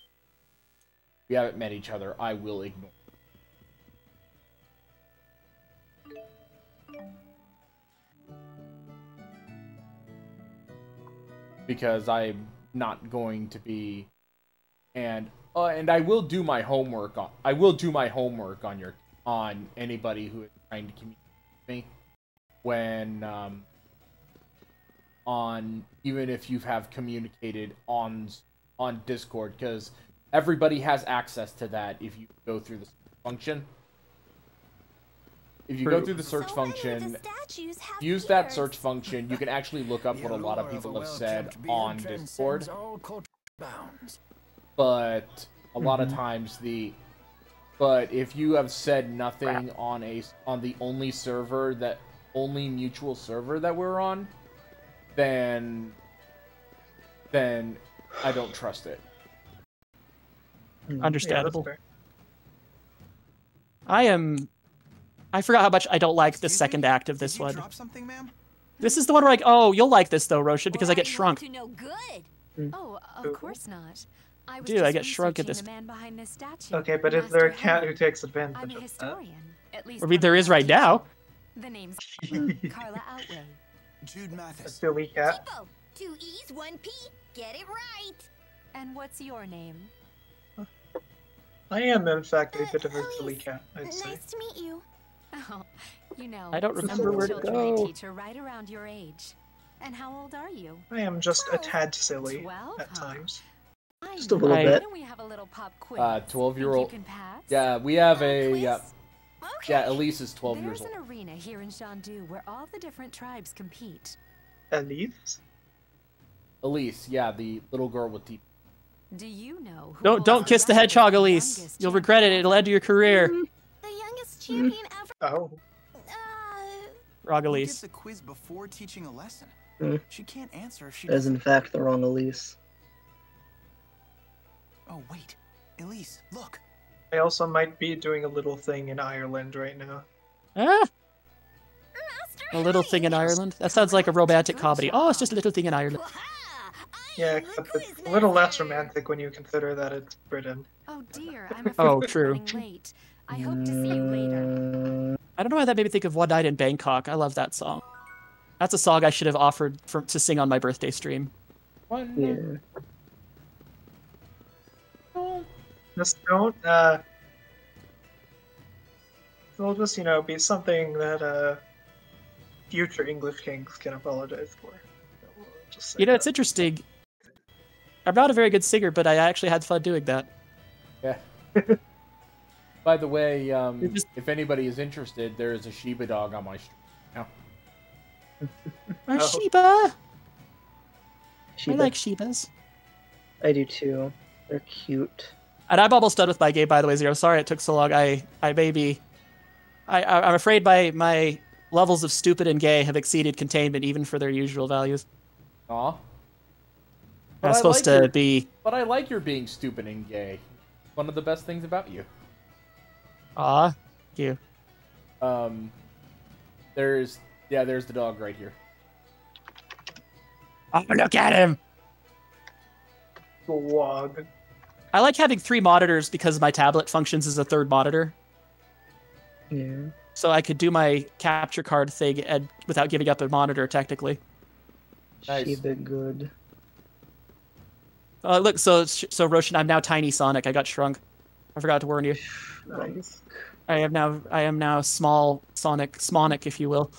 If we haven't met each other, I will ignore. because I'm not going to be, and I will do my homework on on anybody who is trying to communicate with me when on even if you have communicated on Discord, because everybody has access to that if you go through the function. If you go through the search function, use that search function, you can actually look up what a lot of people have said on Discord. But a lot of times but if you have said nothing on the only mutual server that we're on, then I don't trust it. Understandable. I forgot how much I don't like the second act of this one. This is the one where, like, oh, you'll like this though, Roshan, because I get shrunk. Oh, of course not. Dude, I get shrunk at this. Okay, but is there a cat who takes advantage of that? I mean, there is right now. The name's Carla Outway. Jude Mathis. A silly cat. 2 E's, 1 P. Get it right. And what's your name? I am, in fact, a bit of a silly cat, I'd say. Nice to meet you. Oh, you know, I don't remember where to children go. I teach are right around your age. And how old are you? I am just a tad silly 12, at times. Just a little bit. Why don't we have a little pop quiz? 12-year-old. You can pass? Yeah, we have a. Yeah, Elise is 12 years old. There's an arena here in Shandu where all the different tribes compete. Elise? Elise, yeah, the little girl with deep. Do you know who Don't kiss the hedgehog, Elise. You'll regret it. It'll end your career. The youngest champion ever. Oh. Wrong, Elise. Gives a quiz before teaching a lesson. She can't answer if she That is in fact the wrong Elise. Oh wait, Elise, look. I also might be doing a little thing in Ireland right now. Ah? A little thing in Ireland? That sounds like a romantic comedy. Oh, it's just a little thing in Ireland. Yeah, except it's a little less romantic when you consider that it's Britain. Oh dear, I'm afraid Oh, we're true. running late. I hope to see you later. I don't know why that made me think of One Night in Bangkok. I love that song. That's a song I should have offered to sing on my birthday stream. Yeah. Just don't, it'll just, be something that, future English kings can apologize for. Just You know, it's interesting. I'm not a very good singer, but I actually had fun doing that. Yeah. By the way, if anybody is interested, there is a Shiba dog on my stream now. My Shiba! Shiba. I like Shibas. I do too. They're cute. And I'm almost done with my game, by the way, Zero. Sorry it took so long. I'm afraid my levels of stupid and gay have exceeded containment even for their usual values. Aw. I'm supposed to be... But I like your being stupid and gay. One of the best things about you. Aw, thank you. There's the dog right here. Oh, look at him! Dog. I like having 3 monitors because my tablet functions as a 3rd monitor. Yeah. So I could do my capture card thing without giving up a monitor, technically. Nice. Shiba good. Look, so Roshan, I'm now Tiny Sonic. I got shrunk. I forgot to warn you. Nice. I am now small Sonic, Smonic, if you will.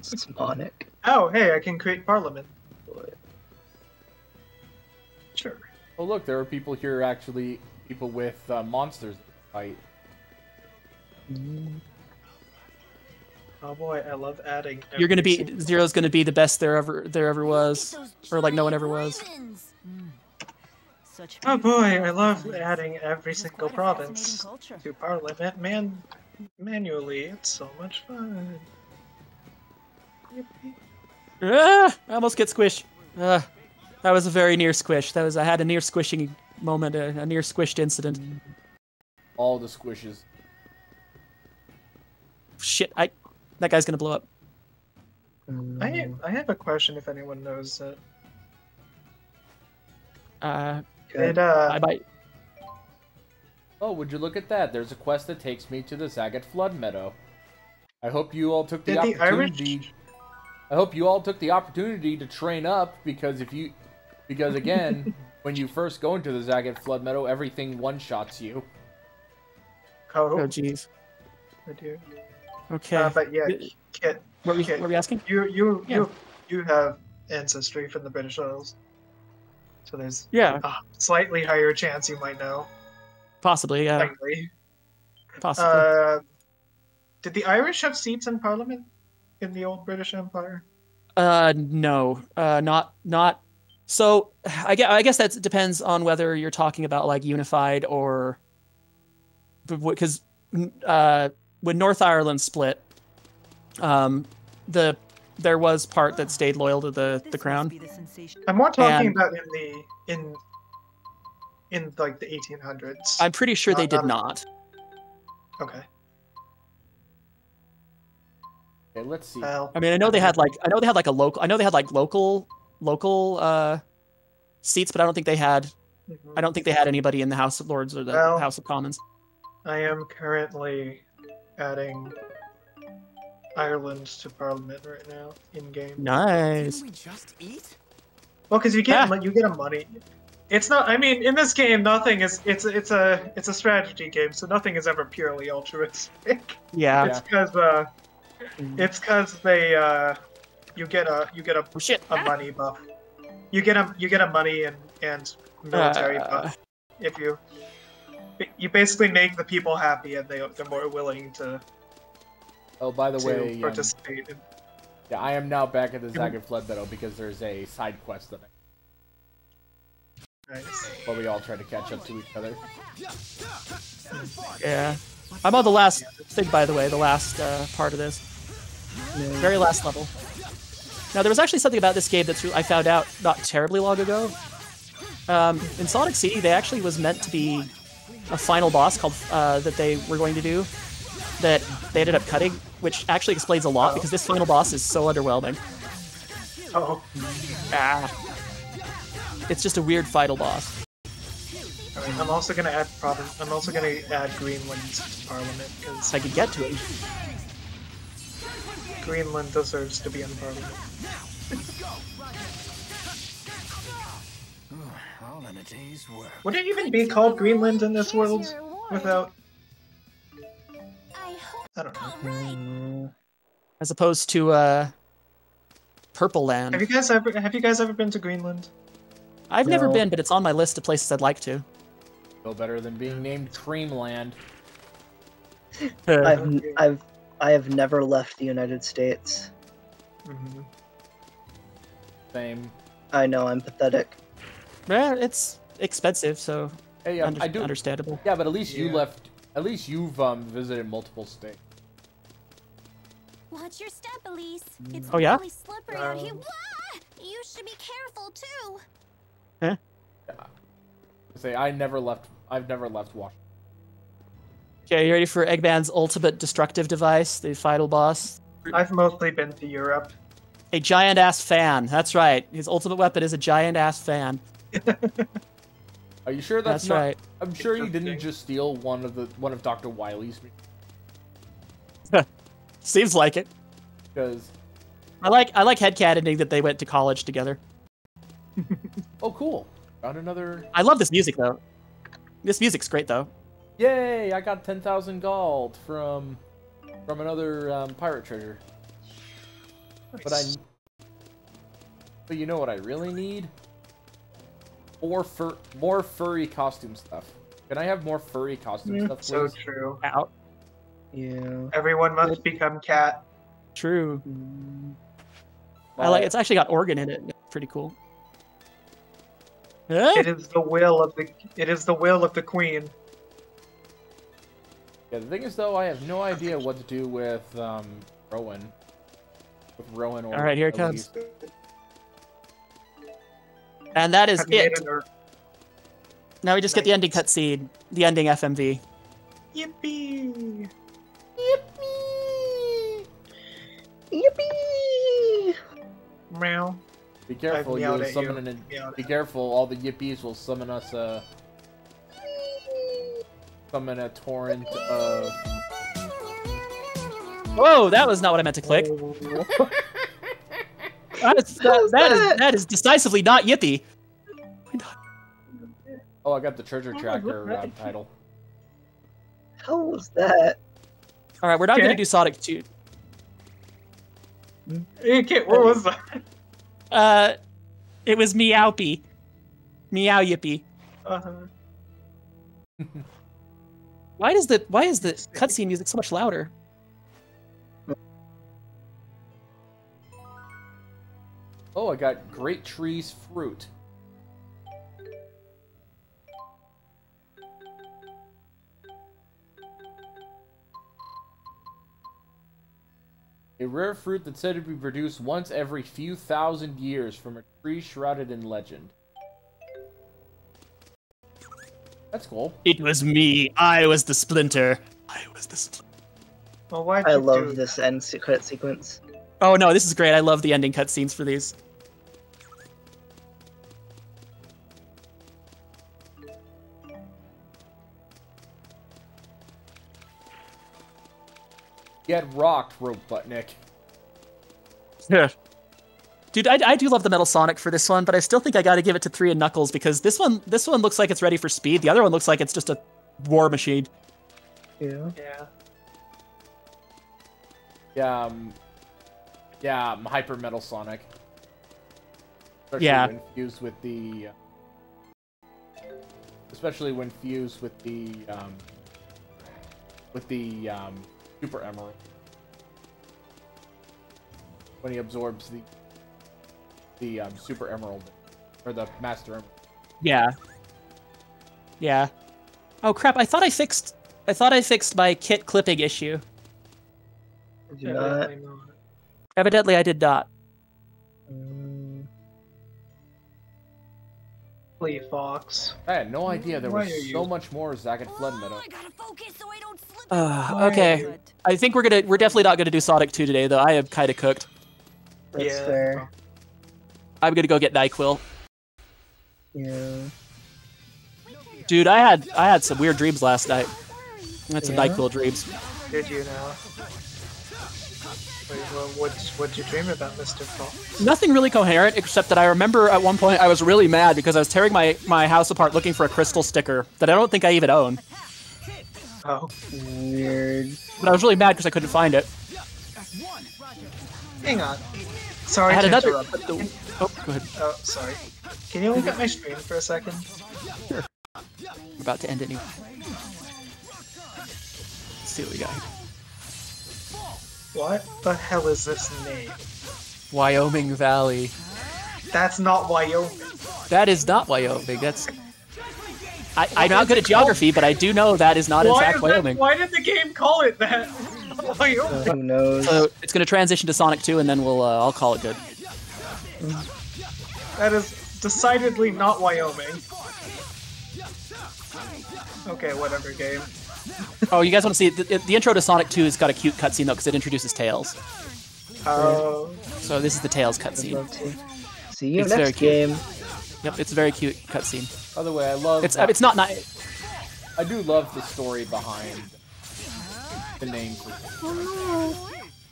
Sonic. Oh, hey, I can create Parliament. Sure. Oh look, there are people here actually, people with monsters that fight. Oh boy, I love adding. You're gonna be Zero's gonna be the best there ever was, or like no one ever was. Oh boy, I love adding every single province to Parliament manually. It's so much fun. Ah, I almost get squished. That was a very near squish. I had a near squishing moment, a near squished incident. All the squishes. Shit, that guy's gonna blow up. I have a question if anyone knows it. I might. Oh, would you look at that? There's a quest that takes me to the Zagat Flood Meadow. I hope you all took the Did the opportunity. I hope you all took the opportunity to train up, because again, when you first go into the Zagat Flood Meadow, everything one-shots you. Oh, jeez. I do. Okay. But yeah, Kit. What were we asking? You have ancestry from the British Isles, so there's a slightly higher chance you might know. Possibly, yeah. Slightly. Possibly. Did the Irish have seats in Parliament in the old British Empire? No, not. So I guess that depends on whether you're talking about like unified or, because when North Ireland split, there was part that stayed loyal to the crown. I'm more talking about in like the 1800s. I'm pretty sure they did not. Okay. Okay, let's see. I mean, I know they had like local seats, but I don't think they had. I don't think they had anybody in the House of Lords or the House of Commons. I am currently adding Ireland to Parliament right now in game. Nice. Didn't we just eat? Well, because you get a money. It's not. I mean, in this game, nothing is. It's a strategy game, so nothing is ever purely altruistic. Yeah. It's because they you get a money buff. You get a money and military buff if you basically make the people happy, and they're more willing to. Oh, by the way, participate. Yeah, I am now back at the Zagat Flood Meadow because there's a side quest that Nice. While we all try to catch up to each other. Yeah. I'm on the last thing, by the way, the last part of this. Very last level. Now, there was actually something about this game that I found out not terribly long ago. In Sonic City, they actually was meant to be a final boss called that they were going to do that they ended up cutting, which actually explains a lot because this final boss is so underwhelming. It's just a weird final boss. I mean, I'm also gonna add Greenland to Parliament because I could get to it. Greenland deserves to be in Parliament. All in a day's work. Would it even be called Greenland in this world without? I don't know. As opposed to Purple Land. Have you guys ever been to Greenland? I've never been, but it's on my list of places I'd like to. Still better than being named Creamland. I have never left the United States. Same. I know, I'm pathetic. Yeah, it's expensive, so hey, I do understandable. Yeah, but at least you left. At least you've visited multiple states. Watch your step, Elise. It's yeah? really slippery out here. You should be careful too. Huh? Say I've never left Washington. Okay, you ready for Eggman's ultimate destructive device, the final boss? I've mostly been to Europe. A giant-ass fan. That's right. His ultimate weapon is a giant-ass fan. Are you sure that's not right? I'm sure you didn't just steal one of Dr. Wily's. Seems like it. Because I like headcanoning that they went to college together. Oh, cool. Got another. I love this music though. This music's great though. Yay! I got 10,000 gold from another pirate treasure. Nice. But you know what I really need? More furry costume stuff. Can I have more furry costume stuff, please? So true. Out. Yeah. Everyone must become cat. True. I like. It's actually got organ in it. It's pretty cool. It is the will of the queen. Yeah, the thing is though, I have no idea what to do with Rowan. With Rowan or all right, here it Elise. comes. And that is it. Now we just get the ending cutscene, the ending FMV. Yippee! Yippee! Yippee! Meow. Be careful, you'll summon be careful, all the yippies will summon us summon a torrent of. Whoa, that was not what I meant to click. That is decisively not Yippee. Oh, I got the treasure tracker title. How was that? All right, we're not gonna do Sonic 2. Okay, what was that? It was Meowpie. Meow Yippee. Why is the cutscene music so much louder? Oh, I got Great Trees Fruit. A rare fruit that's said to be produced once every few thousand years from a tree shrouded in legend. That's cool. It was me. I was the Splinter. Well, why'd I you love do this end credit sequence. Oh no, this is great. I love the ending cutscenes for these. Get rocked, Robotnik. Yeah. Dude, I do love the Metal Sonic for this one, but I still think I gotta give it to 3 and Knuckles because this one looks like it's ready for speed. The other one looks like it's just a war machine. Yeah. Yeah, Hyper Metal Sonic. Especially Yeah. when fused with the... especially when fused with the Super Emerald. When he absorbs the Super Emerald, or the Master Emerald. Yeah. Yeah. Oh crap! I thought I fixed my kit clipping issue. Did you not? Evidently, I did not. Flea Fox. I had no idea there was so much more Zagat Flood Meadow. Okay. I think we're definitely not gonna do Sonic 2 today, though. I am kind of cooked. That's fair. I'm gonna go get NyQuil. Yeah. Dude, I had some weird dreams last night. I had some NyQuil dreams. Did you now? Wait, well, what'd you dream about, Mr. Fox? Nothing really coherent, except that I remember at one point I was really mad because I was tearing my house apart looking for a crystal sticker that I don't think I even own. Oh. Weird. But I was really mad because I couldn't find it. Hang on. Sorry I had to another. interrupt. Oh, go ahead. Oh, sorry. Can you look at my stream for a second? Sure. I'm about to end it anyway. Let's see what we got. What the hell is this name? Wyoming Valley. That's not Wyoming. That is not Wyoming. That's. I'm not good at geography, but I do know that is not in fact Wyoming. Why did the game call it that? Wyoming. Who knows? So it's going to transition to Sonic 2, and then I'll call it good. That is decidedly not Wyoming. Okay, whatever, game. Oh, you guys want to see the intro to Sonic 2 has got a cute cutscene though, because it introduces Tails. Oh. So this is the Tails cutscene. See you next game. Yep, it's a very cute cutscene. By the way, I love. It's not nice. I do love the story behind the name. Oh no!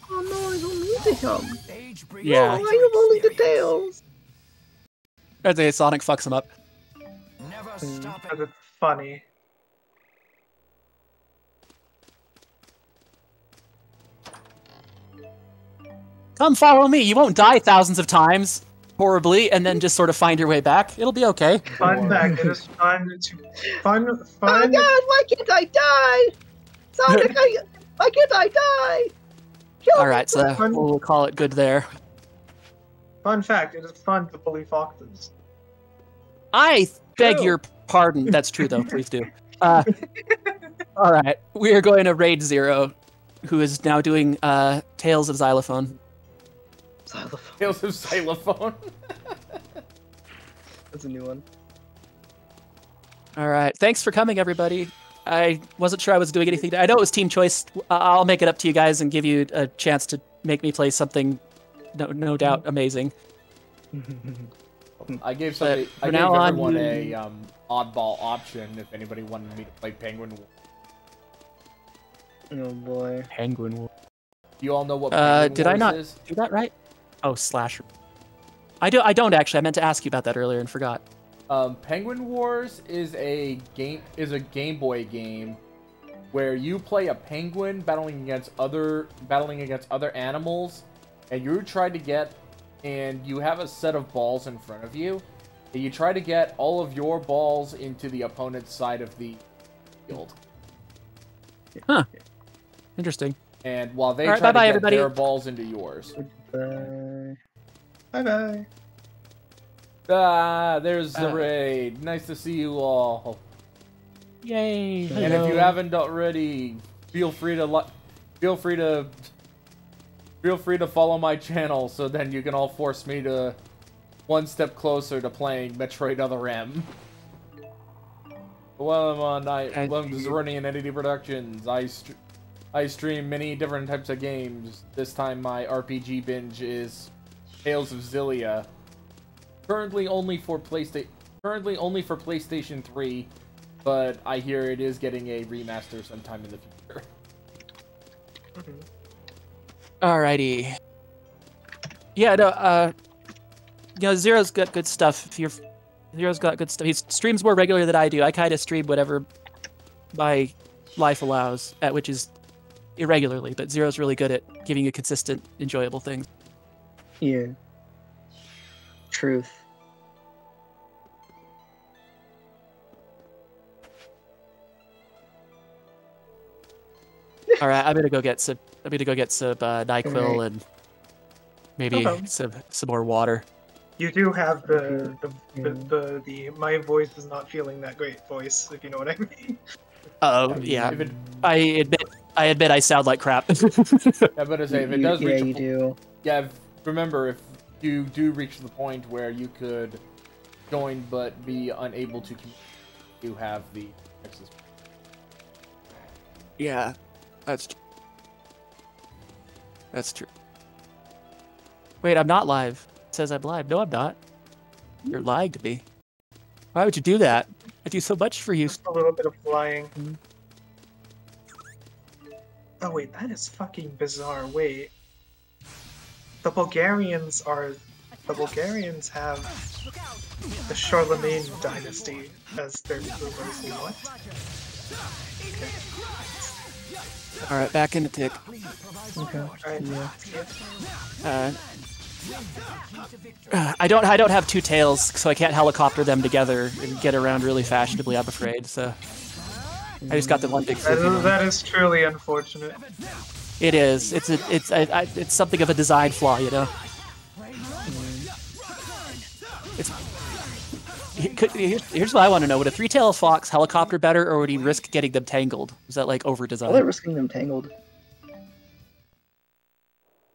Oh no! I don't need to help. Yeah. No, I am only the Tails. I'd say Sonic fucks him up. That's funny. Come follow me. You won't die thousands of times horribly, and then just sort of find your way back. It'll be okay. Fun fact: it is fun. Fun. Oh God! Why can't I die? Sonic, why can't I die? All right, so we'll call it good there. Fun fact: it is fun to bully foxes. I beg your pardon. That's true, though. Please do. All right, we are going to raid Zero, who is now doing Tales of Xylophone. Tales of Xylophone. That's a new one. All right, thanks for coming, everybody. I wasn't sure I was doing anything. I know it was team choice. I'll make it up to you guys and give you a chance to make me play something, no doubt, amazing. I gave everyone a oddball option if anybody wanted me to play Penguin War. Oh boy. Penguin War. You all know what Penguin did I Wars not is? do that right? Oh, Slasher. I don't actually. I meant to ask you about that earlier and forgot. Penguin Wars is a Game Boy game where you play a penguin battling against other animals, and you try to get, and you have a set of balls in front of you, and you try to get all of your balls into the opponent's side of the field. Huh. Interesting. And while they All right, try bye-bye, to get everybody. their balls into yours. Bye bye. Ah, there's the raid. Nice to see you all. Yay! And Hello. if you haven't already, feel free to follow my channel, so then you can all force me to one step closer to playing Metroid Other M. Well, I'm just running in Entity Productions. I stream many different types of games. This time my RPG binge is Tales of Xillia. Currently only for PlayStation 3, but I hear it is getting a remaster sometime in the future. Alrighty. Yeah, no, Zero's got good stuff. Zero's got good stuff. He streams more regularly than I do. I kind of stream whatever my life allows, which is irregularly, but Zero's really good at giving you consistent, enjoyable things. Yeah. Truth. All right, I'm gonna go get some. NyQuil Right. and maybe some more water. You do have the my voice is not feeling that great voice, if you know what I mean. Oh yeah, I admit I sound like crap. Yeah, but as if it does reach you do. Yeah, remember, if you do reach the point where you could join but be unable to communicate, you have the access. Yeah, that's true. Wait, I'm not live. It says I'm live. No, I'm not. You're lying to me. Why would you do that? I do so much for you. Just a little bit of flying. Oh wait, that is fucking bizarre. Wait. The Bulgarians have the Charlemagne dynasty as their rulers. What? All right, back in the tick. Okay. Alright. Yeah. I don't have two tails, so I can't helicopter them together and get around really fashionably. I'm afraid. So I just got the one big. That is truly unfortunate. It is. It's something of a design flaw, you know. Here's what I want to know: would a three-tailed fox helicopter better, or would he risk getting them tangled? Is that like over-designed? They're risking them tangled.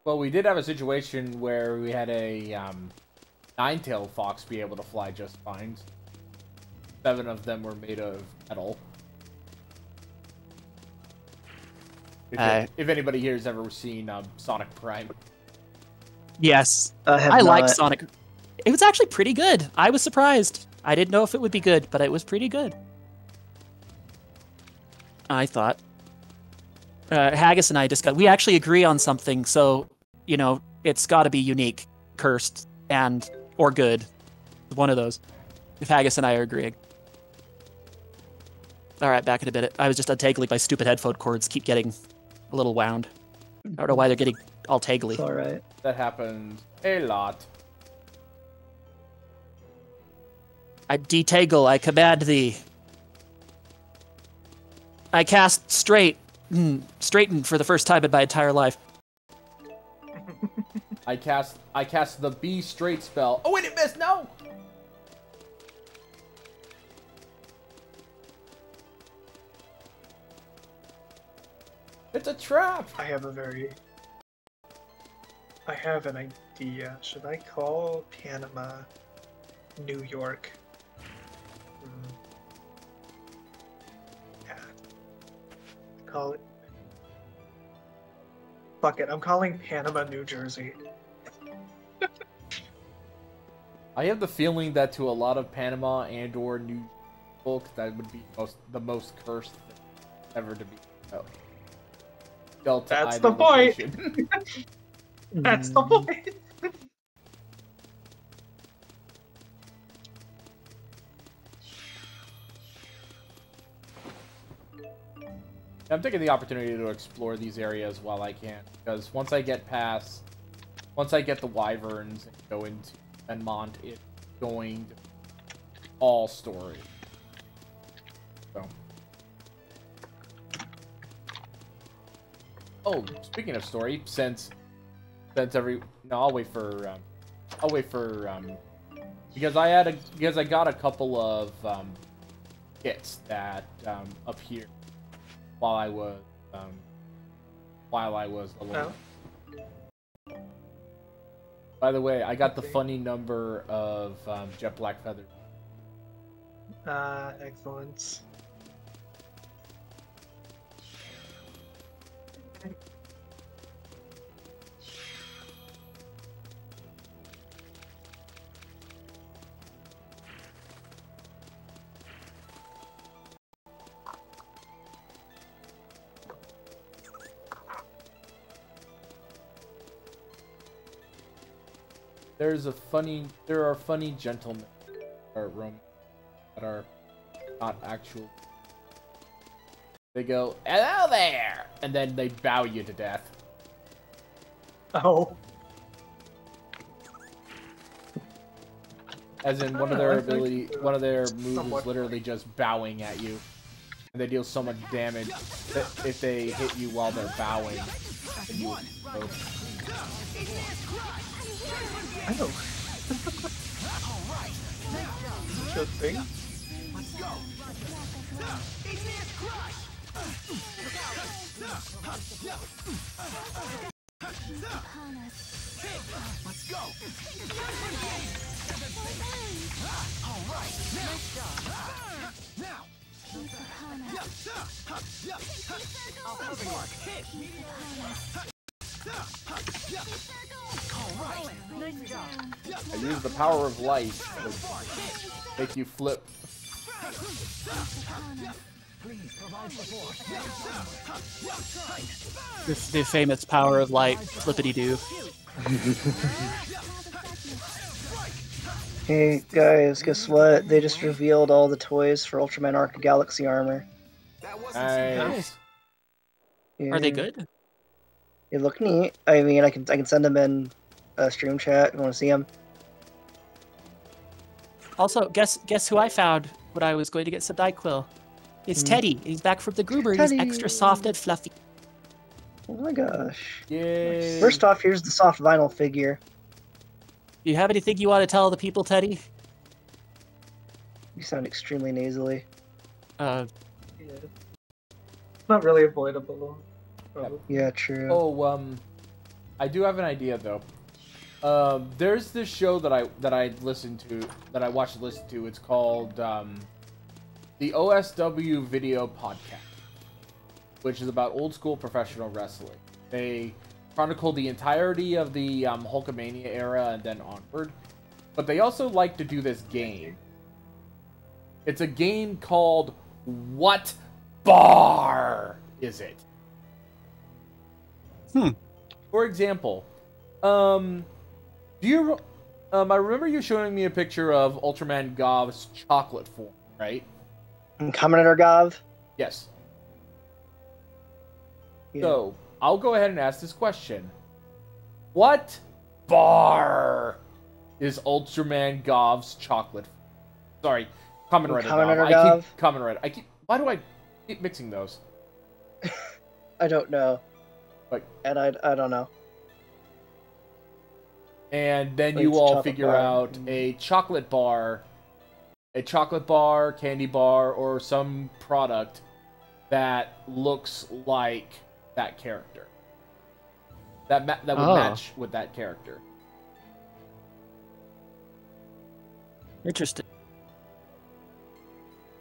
Well, we did have a situation where we had a nine-tailed fox be able to fly just fine. 7 of them were made of metal. If anybody here has ever seen Sonic Prime. Yes, I like Sonic. It was actually pretty good. I was surprised. I didn't know if it would be good, but it was pretty good. I thought. Haggis and I discussed. We actually agree on something, so you know it's got to be unique, cursed, or good. One of those. If Haggis and I are agreeing. All right, back in a bit. I was just untangling my stupid headphone cords. Keep getting a little wound. I don't know why they're getting all tangly. It's all right. That happens a lot. I detangle, I command thee. I cast straighten for the first time in my entire life. I cast the Be Straight spell. Oh wait, it missed. No. It's a trap. I have an idea. Should I call Panama New York? Yeah. Call it. Fuck it. I'm calling Panama New Jersey. I have the feeling that to a lot of Panama and/or New folk, that would be the most cursed thing ever to be. Oh. Delta That's the point. That's the point. I'm taking the opportunity to explore these areas while I can, because once I get the wyverns and go into Enmont, it's going to be all story. So. Oh, speaking of story, I'll wait for because I got a couple of kits that appeared while I was alone. Oh. By the way, I got the funny number of jet black feathers. Excellent. There are funny gentlemen that are not actual. They go, "Hello there," and then they bow you to death. Oh. As in, one of their moves is literally just bowing at you, and they deal so much damage that if they hit you while they're bowing, then you explode. Oh. Interesting. Let's go. Let's go. All right. Now. I'll cover you. I use the power of light to make you flip. The famous power of light, flippity-doo. Hey guys, guess what? They just revealed all the toys for Ultraman Arc Galaxy armor. Nice. Yeah. Are they good? They look neat. I mean, I can send them in stream chat if you want to see them. Also, guess who I found when I was going to get some NyQuil? It's Teddy. He's back from the Groomer. He's extra soft and fluffy. Oh my gosh. Yay. First off, here's the soft vinyl figure. Do you have anything you want to tell the people, Teddy? You sound extremely nasally. Yeah. Not really avoidable. Probably. Yeah, true. Oh, I do have an idea though. There's this show that I watched and listened to. It's called the OSW Video Podcast, which is about old school professional wrestling. They chronicle the entirety of the Hulkamania era and then onward, but they also like to do this game. It's a game called What Bar Is It? For example, I remember you showing me a picture of Ultraman Gov's chocolate form, right? Commentator Gov? Yes. Yeah. So, I'll go ahead and ask this question. What bar is Ultraman Gov's chocolate form? Sorry, Kamen Rider Gov. Kamen Rider. Why do I keep mixing those? I don't know. And I don't know. And then you all figure out a chocolate bar, candy bar, or some product that looks like that character. That would match with that character. Interesting.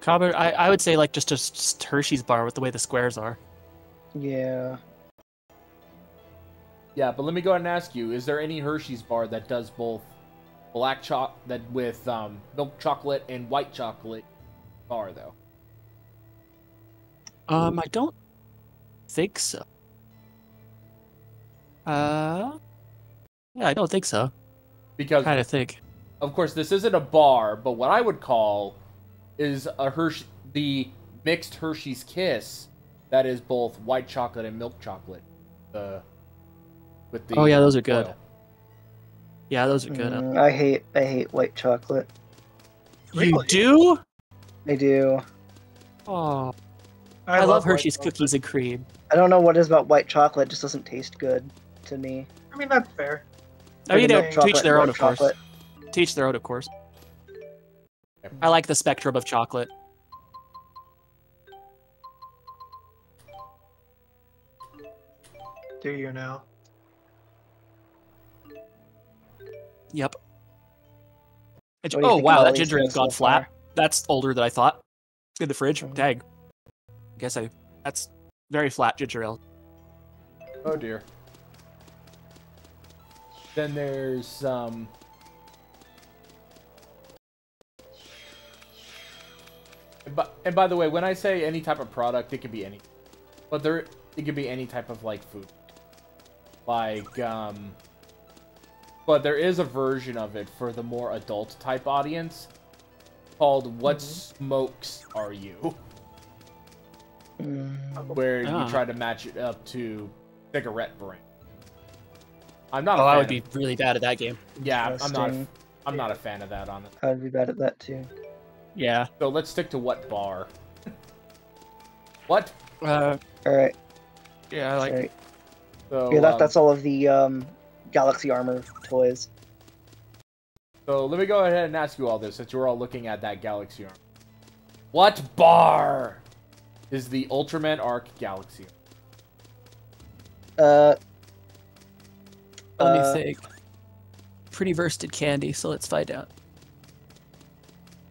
I would say like just a Hershey's bar with the way the squares are. Yeah. Yeah, but let me go ahead and ask you: is there any Hershey's bar that does both black with milk chocolate and white chocolate bar though? I don't think so. Yeah, I don't think so. Because kind of think. Of course, this isn't a bar, but what I would call is the mixed Hershey's Kiss that is both white chocolate and milk chocolate. With the oh yeah, those are good. oil. Yeah, those are good. I hate white chocolate. You do? I do. Oh, I love Hershey's cookies and cream. I don't know what it is about white chocolate; it just doesn't taste good to me. I mean, that's fair. I mean, Milk to each their own, milk of course. chocolate. To each their own, of course. I like the spectrum of chocolate. Do you now? Yep. Oh wow, that ginger ale's gone flat. That's older than I thought. In the fridge. Dang. That's very flat ginger ale. Oh dear. Then there's And by the way, when I say any type of product, it could be any, but it could be any type of like food, like but there is a version of it for the more adult type audience called "What Smokes Are You?" Where you try to match it up to cigarette brand. I'm not. I would be really bad at that game. Yeah, I'm not a fan of that on it. I'd be bad at that too. Yeah. So let's stick to what bar. What? All right. Yeah, I like. Right. So yeah, that's all of the Galaxy Armor toys. So let me go ahead and ask you all this, since you're all looking at that Galaxy Armor. What bar is the Ultraman Arc Galaxy Armor? Let me think. Pretty versed in candy, so let's find out.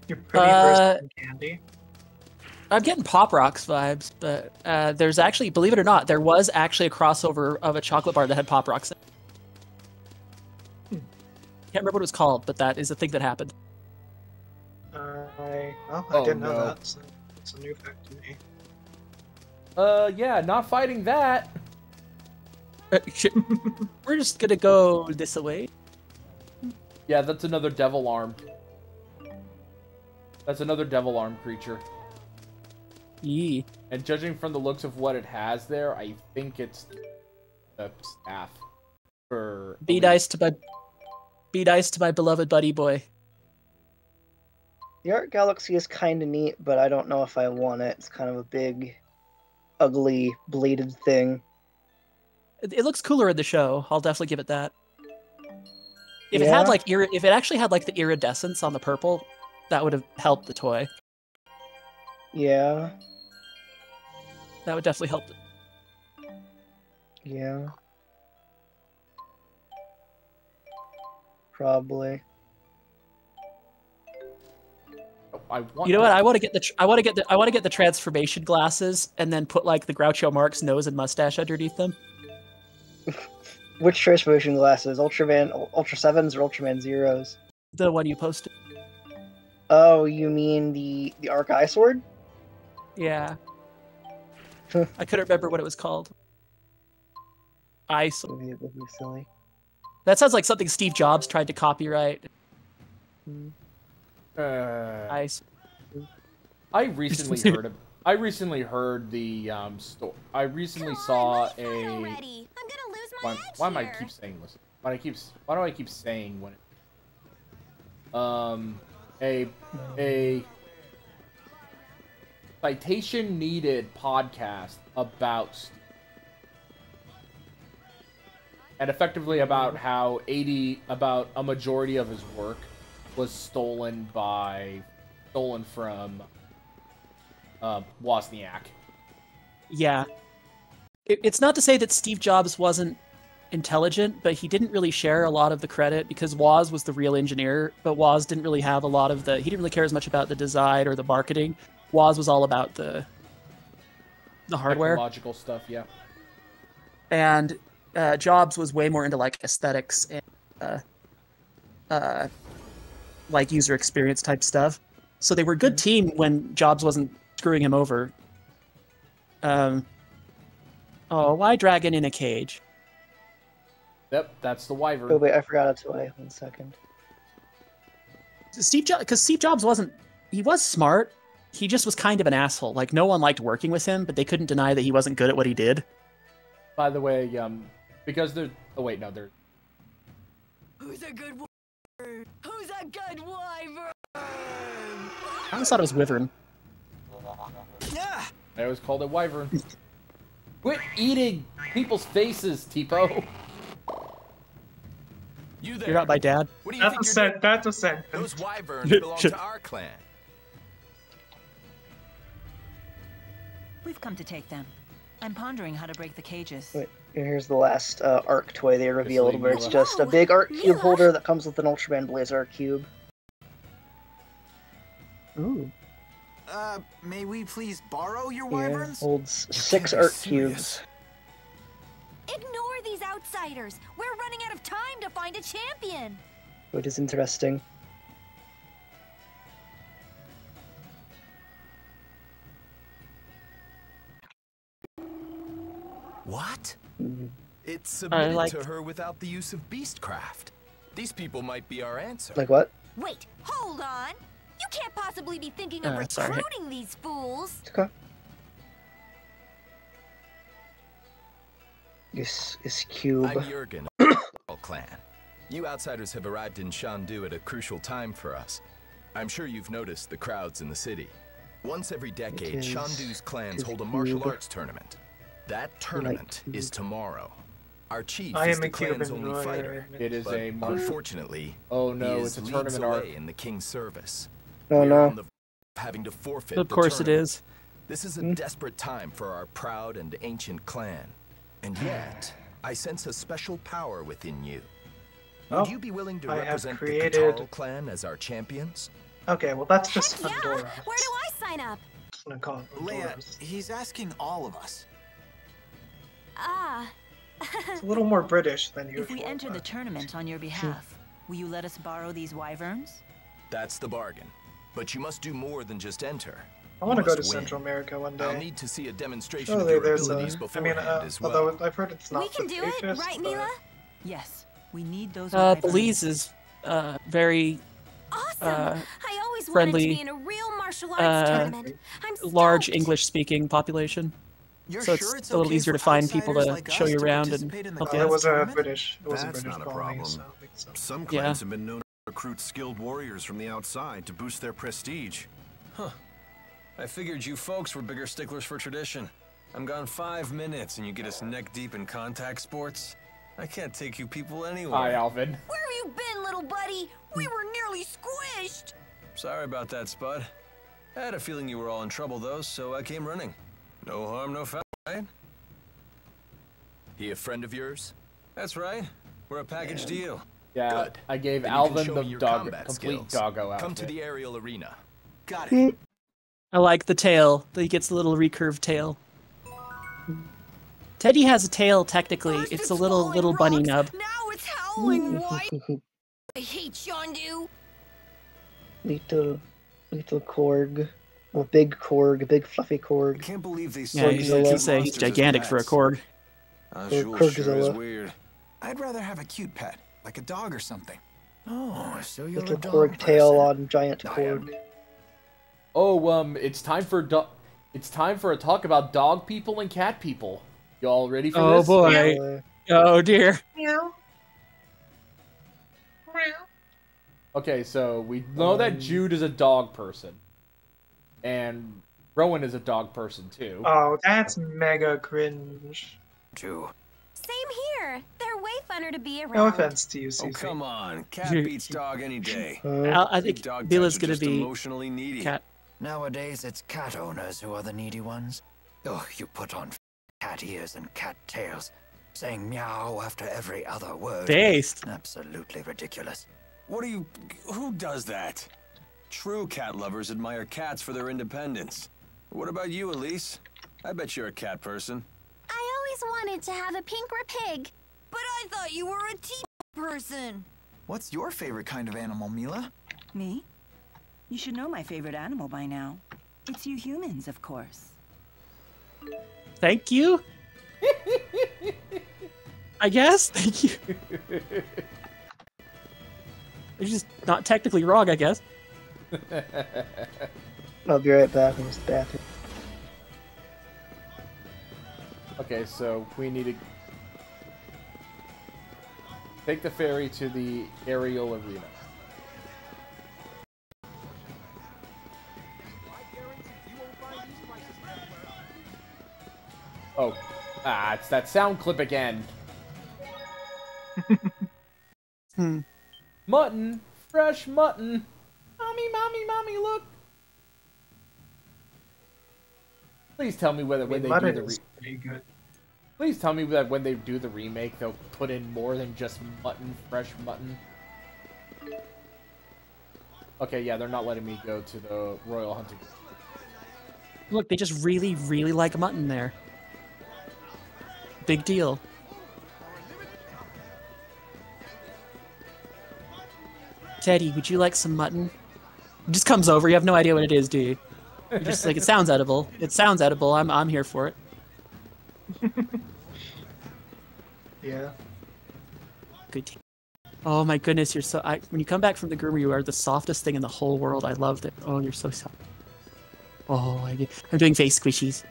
You're pretty versed in candy. I'm getting Pop Rocks vibes, but there's actually, believe it or not, there was actually a crossover of a chocolate bar that had Pop Rocks in it. Can't remember what it was called, but that is a thing that happened. I didn't know that. So it's a new fact to me. Yeah, not fighting that. We're just gonna go this way. Yeah, that's another devil arm. That's another devil arm creature. Yee. And judging from the looks of what it has there, I think it's a staff for. Be nice to my beloved buddy boy. The Art Galaxy is kind of neat, but I don't know if I want it. It's kind of a big, ugly, bladed thing. It looks cooler in the show. I'll definitely give it that. If it had like if it actually had like the iridescence on the purple, that would have helped the toy. Yeah. That would definitely help. Yeah. Probably. You know what? I want to get the transformation glasses and then put like the Groucho Marx nose and mustache underneath them. Which transformation glasses? Ultra 7s or Ultraman Zeros? The one you posted. Oh, you mean the Arc-Eye Sword? Yeah. I couldn't remember what it was called. Ice. Maybe it would be silly. That sounds like something Steve Jobs tried to copyright. Ice. I recently heard the story. I recently saw a. Why am I keep saying this? Why do I keep saying when it? A citation needed podcast about and effectively about how about a majority of his work was stolen from Wozniak. Yeah. It's not to say that Steve Jobs wasn't intelligent, but he didn't really share a lot of the credit because Woz was the real engineer, but Woz didn't really have a lot of he didn't really care as much about the design or the marketing. Woz was all about the hardware. Technological stuff, yeah. And Jobs was way more into like aesthetics and like user experience type stuff. So they were a good team when Jobs wasn't screwing him over. Oh, why dragon in a cage? Yep, that's the wyvern. Oh wait, I forgot a toy. 1 second. Because Steve Jobs wasn't. He was smart, he just was kind of an asshole. Like, no one liked working with him, but they couldn't deny that he wasn't good at what he did. By the way, because they're... Oh, wait, no, they're... Who's a good wyvern? Who's a good wyvern? I always thought it was Wyvern. I always called it Wyvern. Quit eating people's faces, Tipo. You there? You're not my dad. What do you think you're doing? That's a sentence. Those wyverns belong to our clan. We've come to take them. I'm pondering how to break the cages. Wait, here's the last Arc toy they revealed, where it's just a big Arc Cube holder that comes with an Ultraman Blazer Arc Cube. Ooh. May we please borrow your Yeah, wyverns? holds 6 Arc Cubes. Ignore these outsiders. We're running out of time to find a champion. Which is interesting. What? Mm. It's submitted to her without the use of beastcraft. These people might be our answer. Like what? Wait, hold on. You can't possibly be thinking of Sorry. recruiting these fools. Okay. This cube. I'm Jurgen, clan. You outsiders have arrived in Shandu at a crucial time for us. I'm sure you've noticed the crowds in the city. Once every decade, Shandu's clans hold a martial arts tournament. That tournament is tomorrow. Our chief is the clan's only fighter. It is but a martial... unfortunately, oh no, he it's a leagues tournament arc. away in the king's service. Oh We are no. on the having to forfeit Of the course it tournament. is. This is a desperate time for our proud and ancient clan. And yet, I sense a special power within you. Would you be willing to I have represent the created- Kataro clan as our champions? Okay, well that's just Yeah, Pandora. where do I sign up? Just gonna call it Leia, Pandora's. he's asking all of us. Ah. It's a little more British than usual. If we enter the tournament on your behalf, will you let us borrow these wyverns? That's the bargain. But you must do more than just enter. I want to You go to must win. Central America one I'll day. need to see a demonstration Oh, of your there's abilities I mean, beforehand as well. although I've heard it's not We can the do it, safest, right, but- Mila? Yes, we need those Belize is very Awesome. I always wanted to friendly, be in a real martial arts tournament. I'm large English-speaking population. You're So sure it's it's a little okay easier for to find people outsiders to like show us you to around participate and in the help It you out. was a tournament? British. It was a That's British not a colony, problem. so I think so. Some clans have been known to recruit skilled warriors from the outside to boost their prestige. Huh. I figured you folks were bigger sticklers for tradition. I'm gone 5 minutes and you get us neck deep in contact sports? I can't take you people anywhere. Hi, Alvin. Where have you been, little buddy? We were nearly squished. Sorry about that, Spud. I had a feeling you were all in trouble though, so I came running. No harm, no foul, right? He a friend of yours? That's right. We're a package deal. Yeah, Good. I gave Then you can Alvin show the me your dog, combat complete skills. doggo outfit. Come to the aerial arena. Got it. I like the tail. He gets a little recurved tail. Teddy has a tail, technically. It's a little bunny nub. Now it's howling white. I hate Shandu. Little Korg. Well, big Korg, big fluffy Korg. Can't believe these Yeah, you say he's gigantic for a Korg. Sure is weird. I'd rather have a cute pet, like a dog or something. Oh, so you're Little a dog Korg tail person. on giant Korg. Oh, it's time for a talk about dog people and cat people. Y'all ready for Oh this? boy. Oh dear. Okay, so we know that Jude is a dog person. And Rowan is a dog person too. Oh, that's mega cringe. True. Same here. They're way funner to be around. No offense to you, Oh, Susie. come on. Cat beats dog any day. I think Dog Bila's types are gonna just be emotionally needy. cat. Nowadays, it's cat owners who are the needy ones. Oh, you put on cat ears and cat tails, saying meow after every other word. Based. Absolutely ridiculous. What are you... Who does that? True cat lovers admire cats for their independence. What about you, Elise? I bet you're a cat person. I always wanted to have a pink pig, but I thought you were a tea person. What's your favorite kind of animal, Mila? Me? You should know my favorite animal by now. It's you humans, of course. Thank you? I guess? Thank you. It's just not technically wrong, I guess. I'll be right back in this bathroom. Okay, so we need to take the ferry to the aerial arena. Oh, it's that sound clip again. Mutton, fresh mutton. Mommy, mommy, mommy, look. Please tell me whether when they do the Please tell me that when they do the remake, they'll put in more than just mutton, fresh mutton. Okay, yeah, they're not letting me go to the Royal Hunting. Look, they just really, really like mutton there. Big deal. Teddy, would you like some mutton? It just comes over. You have no idea what it is, do you? You're just like, it sounds edible. It sounds edible. I'm here for it. Yeah. Good. Oh my goodness, you're so. When you come back from the groomer, you are the softest thing in the whole world. I loved it. Oh, you're so soft. Oh, I'm doing face squishies.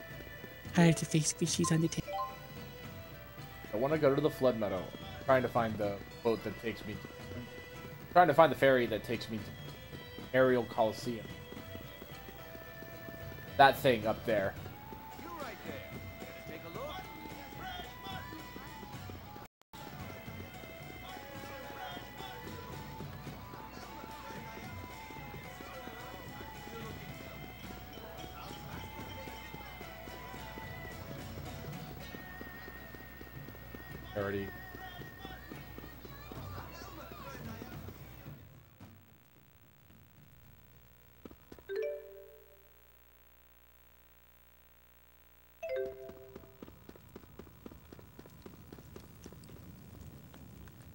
I have to face squishies on the table. I want to go to the Flood Meadow. I'm trying to find the boat that takes me. Trying to find the ferry that takes me to Aerial Coliseum. That thing up there. Already.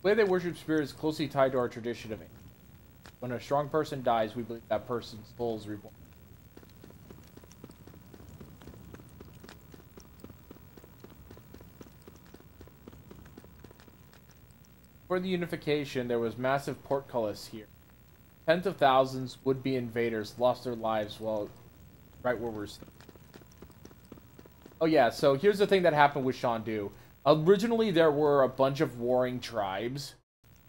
The way they worship spirits is closely tied to our tradition of it. When a strong person dies, we believe that person's soul is reborn. For the unification, there was massive portcullis here. Tens of thousands would-be invaders lost their lives while right where we're standing. Oh yeah, so here's the thing that happened with Shandu. Originally, there were a bunch of warring tribes,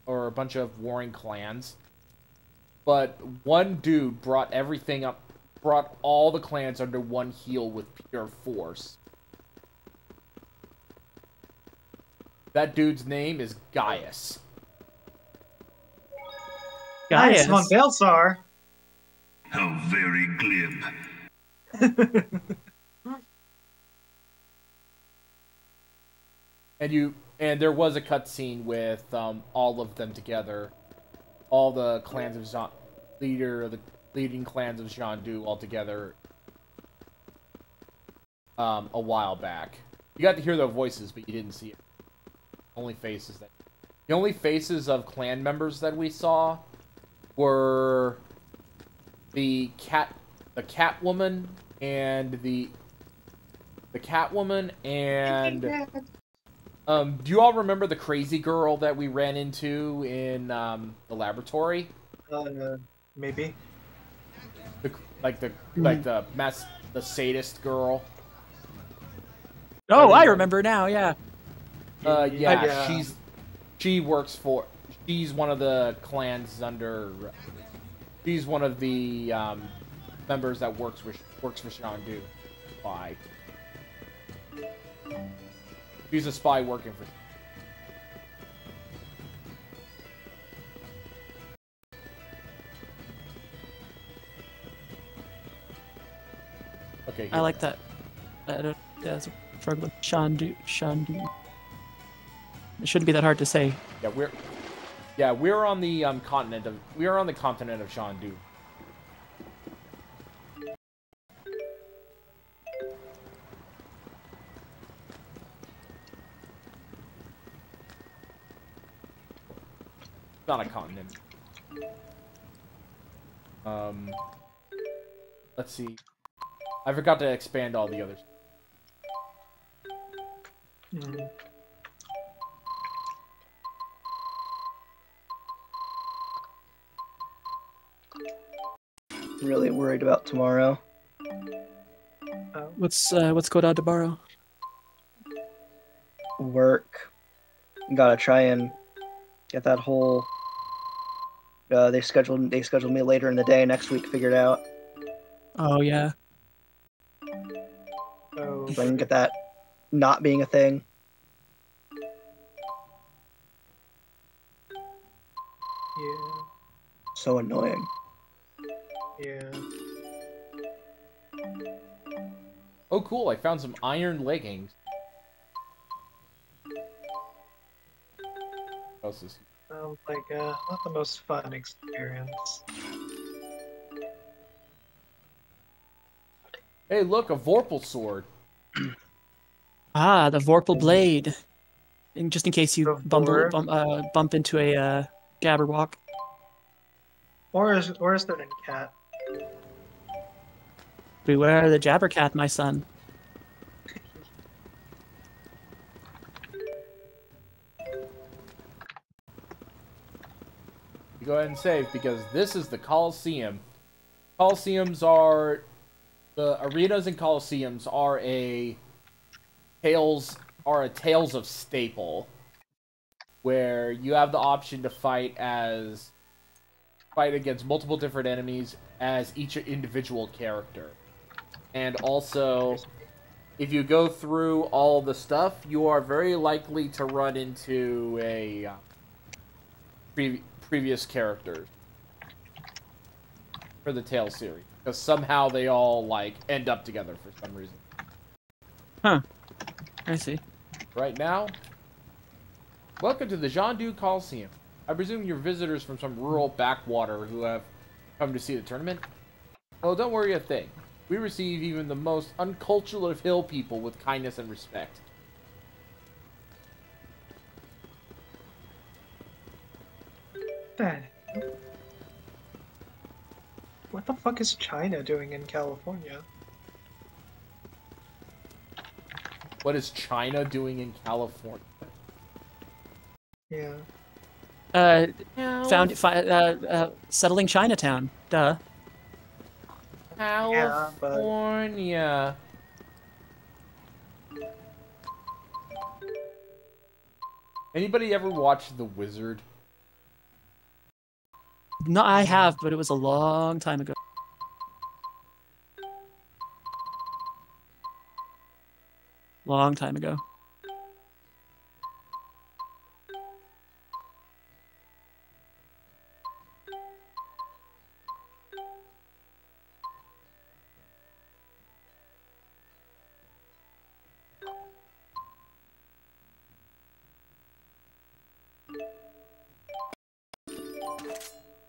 or a bunch of warring clans, but one dude brought everything up, brought all the clans under one heel with pure force. That dude's name is Gaius. Gaius von Belsar. How very glib. And there was a cutscene with all of them together, all the clans of the leading clans of Xandu all together, a while back. You got to hear their voices, but you didn't see it. The only faces of clan members that we saw were the Catwoman and the Catwoman and. Do you all remember the crazy girl that we ran into in the laboratory? Maybe. The sadist girl. Oh, I remember now. Yeah. She's one of the clans under. She's one of the members that works for Shandu. Spy. She's a spy working for. Okay. I like that. That's a fragment. Shandu. It shouldn't be that hard to say. Yeah, we're on the continent of Shandu. Not a continent. Let's see. I forgot to expand all the others. really worried about tomorrow. What's going on tomorrow? Work. Gotta try and get that whole. They scheduled me later in the day next week figured out. Oh yeah. So I can get that not being a thing. Yeah. So annoying. Yeah. Oh, cool! I found some iron leggings. What else is here? Sounds like not the most fun experience. Hey, look, a Vorpal sword. Ah, the Vorpal blade. And just in case you bump into a Gabberwock. Or is there a cat? Beware the Jabbercat, my son. You go ahead and save, because this is the Colosseum. Colosseums are... The arenas and Colosseums are a Tales of staple, where you have the option to fight against multiple different enemies as each individual character. And also, if you go through all the stuff, you are very likely to run into a previous characters for the Tales series, because somehow they all like end up together for some reason. Huh. I see. Right now, welcome to the Zhandu Coliseum. I presume you're visitors from some rural backwater who have come to see the tournament? Well, don't worry a thing. We receive even the most uncultured of hill people with kindness and respect. What the fuck is China doing in California? What is China doing in California? Yeah. Settling Chinatown. Duh. California. Anybody ever watched The Wizard? No, I have, but it was a long time ago. Long time ago.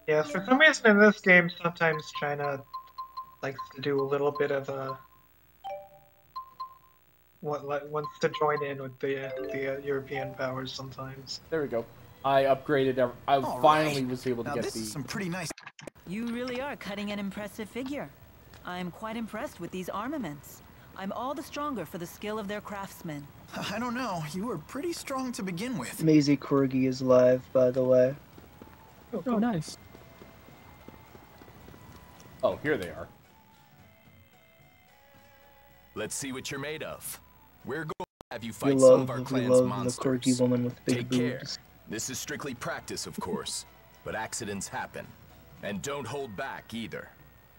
Yeah, for some reason in this game, sometimes China likes to do a little bit of a wants to join in with the European powers sometimes. There we go. I upgraded. I finally was able to Now get this is some pretty nice. You really are cutting an impressive figure. I'm quite impressed with these armaments. I'm all the stronger for the skill of their craftsmen. I don't know. You were pretty strong to begin with. Maisie Corgi is live, by the way. Oh, nice. Oh, here they are. Let's see what you're made of. We're going to have you We fight some love, of our we clan's love the monsters. Corgi woman with big Take care. boobs. This is strictly practice, of course, but accidents happen. And don't hold back either.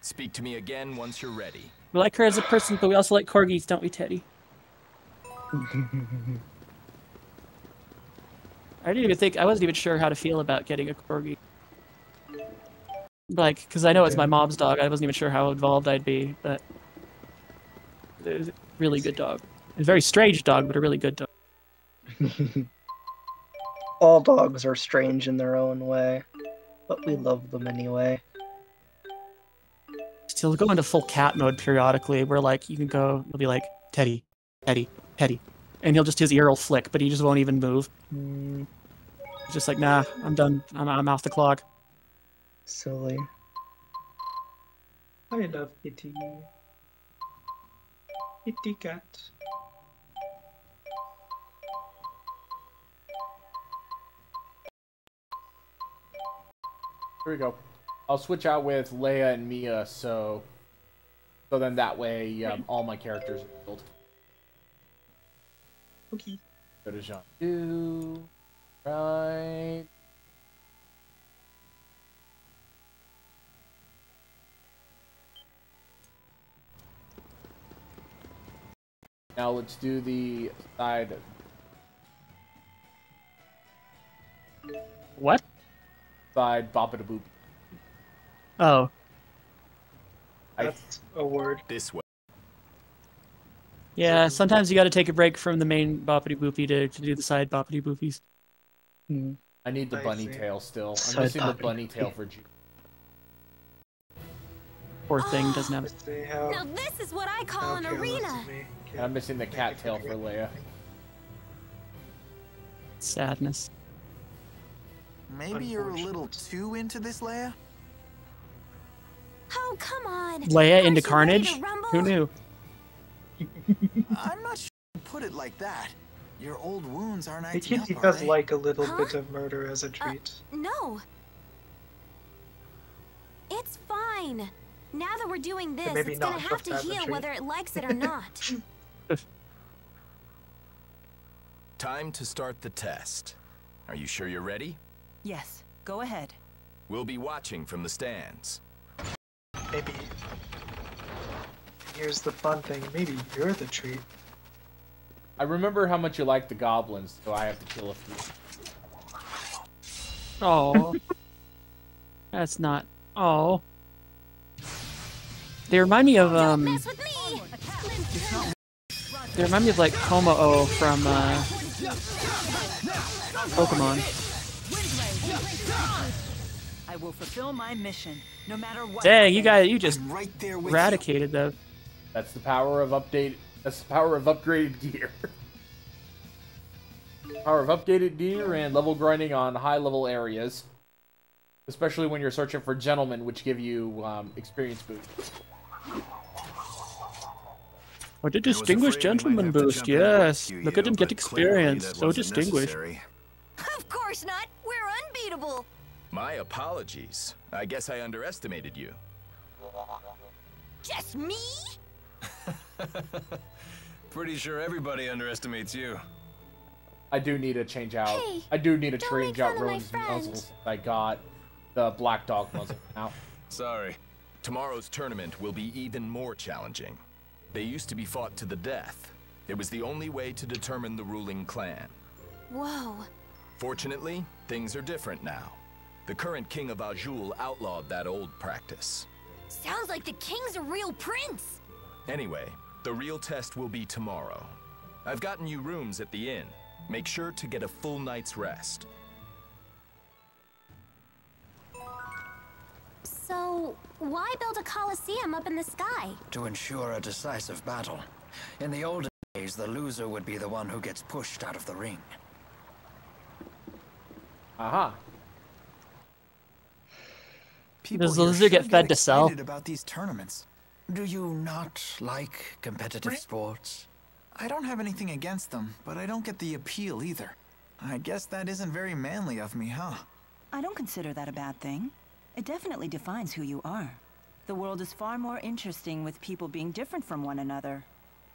Speak to me again once you're ready. We like her as a person, but we also like corgis, don't we, Teddy? I wasn't even sure how to feel about getting a corgi. Like, because I know it's my mom's dog, I wasn't even sure how involved I'd be, but... It was a really good dog. A very strange dog, but a really good dog. All dogs are strange in their own way, but we love them anyway. He'll go into full cat mode periodically, where like you can go, he'll be like, Teddy, Teddy, Teddy. And his ear will flick, but he just won't even move. He's just like, nah, I'm done. I'm off the clock. Silly. I love Kitty. Kitty cat. Here we go. I'll switch out with Leia and Mia, so then that way all my characters are built. Okay. Go to Jean. Right. Now let's do the side. What? Side bop-a-da-boop. Oh. That's a word. This way. Yeah, sometimes you got to take a break from the main boppity boopy to do the side boppity boopies. I need the bunny tail still. I'm missing the bunny tail for G. Poor thing doesn't have it. Now this is what I call an arena. And I'm missing the cat tail for Leia. Sadness. Maybe you're a little too into this, Leia? Oh, come on. Leia into Carnage? Who knew? I'm not sure you put it like that. Your old wounds aren't The acting up, kitty are does they? like a little bit of murder as a treat. No. It's fine. Now that we're doing this, maybe it's gonna not have just to as a heal treat. whether it likes it or not. Time to start the test. Are you sure you're ready? Yes, go ahead. We'll be watching from the stands. Maybe. Here's the fun thing. Maybe you're the treat. I remember how much you like the goblins, so I have to kill a few. Oh. That's not. Oh. They remind me of They remind me of like Komao from Pokemon. I will fulfill my mission, no matter what. Dang, you just right there with eradicated those. That's the power of update. That's the power of upgraded gear. Power of updated gear and level grinding on high level areas, especially when you're searching for gentlemen, which give you experience boosts. What a distinguished gentleman boost, yes. Look at him get experience. So distinguished. Of course not. We're unbeatable. My apologies. I guess I underestimated you. Just me? Pretty sure everybody underestimates you. I do need to change out. Hey, I do need to don't make change out fun of my Rowan's friend. muzzles. I got the black dog muzzle now. Sorry. Tomorrow's tournament will be even more challenging. They used to be fought to the death. It was the only way to determine the ruling clan. Whoa. Fortunately, things are different now. The current king of Azul outlawed that old practice. Sounds like the king's a real prince. Anyway, the real test will be tomorrow. I've gotten you rooms at the inn. Make sure to get a full night's rest. So, why build a coliseum up in the sky? To ensure a decisive battle. In the olden days, the loser would be the one who gets pushed out of the ring. Aha. Does the loser get fed to sell? About these tournaments. Do you not like competitive sports? I don't have anything against them, but I don't get the appeal either. I guess that isn't very manly of me, huh? I don't consider that a bad thing. It definitely defines who you are. The world is far more interesting with people being different from one another.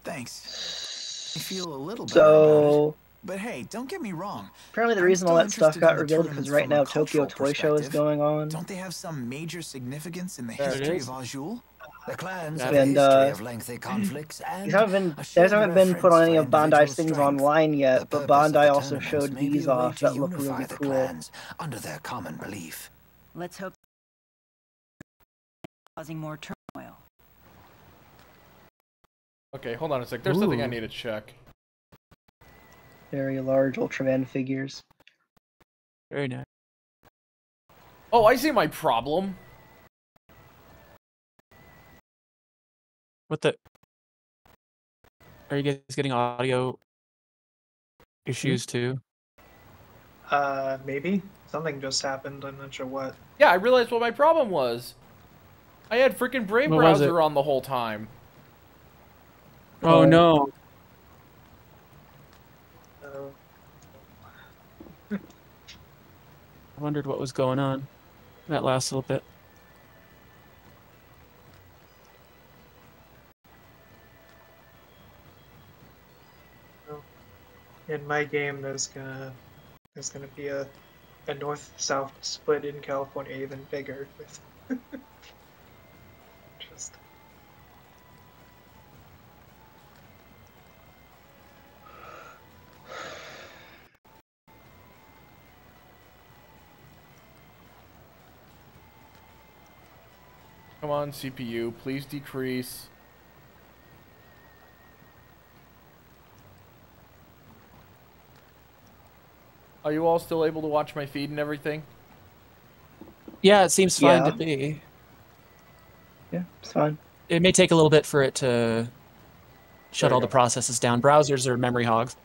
Thanks. I feel a little better So, about it. But hey, don't get me wrong. apparently the I'm reason all still that stuff interested got in the revealed because tournaments right from now a Tokyo cultural Toy Show is perspective. going on. Don't they have some major significance in the There it history is. of Azul? The clans And, have a history of lengthy conflicts and These haven't a haven't been put on any of reference for Bandai's individual things strength. online yet, The but purpose of Bandai the also tournaments showed may be these a way off to that look unify really the cool. clans under their common belief. Let's hope causing more turmoil. Okay, hold on a sec. There's something I Ooh. need to check. Very large Ultraman figures. Very nice. Oh, I see my problem. What the? Are you guys getting audio issues too? Maybe. Something just happened. I'm not sure what. Yeah, I realized what my problem was. I had freaking Brave What was browser it? on the whole time. Oh no. I wondered what was going on that last little bit. in my game, there's gonna be a north-south split in California even bigger with just. Come on, CPU, please decrease. Are you all still able to watch my feed and everything? Yeah, it seems fine Yeah. to me. Yeah, it's fine. It may take a little bit for it to shut There all we the go. processes down. Browsers are memory hogs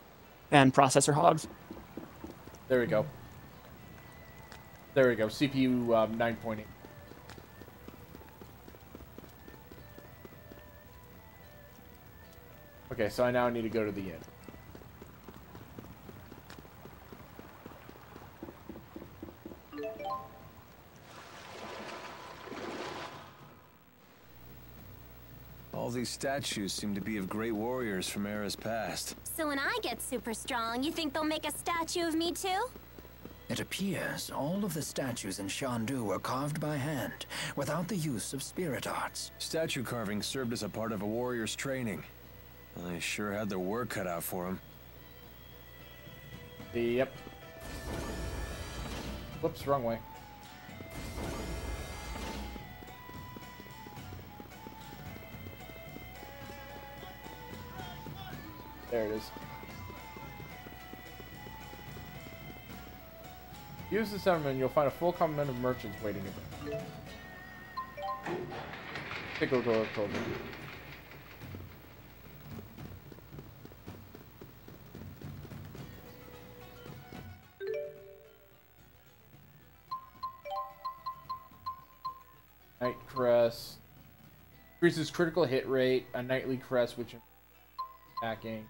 and processor hogs. There we go. There we go. CPU 9.8. Okay, so I now need to go to the inn. All these statues seem to be of great warriors from eras past. So when I get super strong, you think they'll make a statue of me too? It appears all of the statues in Shandu were carved by hand, without the use of spirit arts. Statue carving served as a part of a warrior's training. They sure had their work cut out for them. Yep. Whoops, wrong way. There it is. Use the summon and you'll find a full complement of merchants waiting at you. Take a look. Night Crest. Increases critical hit rate, a nightly crest which attacking.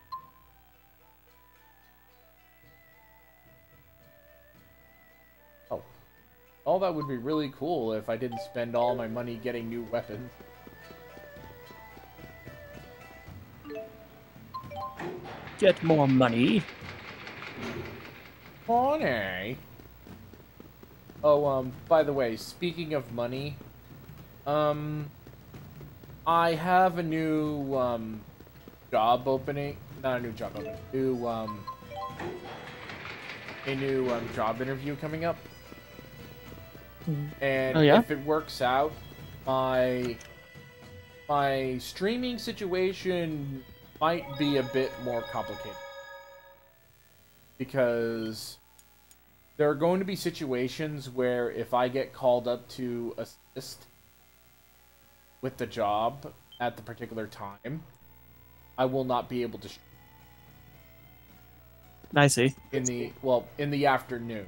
Oh. All that would be really cool if I didn't spend all my money getting new weapons. Get more money. Money. Oh, by the way, speaking of money, I have a new, job opening. Not a new job opening. A new job interview coming up. And Oh, yeah? if it works out, my streaming situation might be a bit more complicated. Because there are going to be situations where if I get called up to assist with the job at the particular time, I will not be able to I see. in the afternoon.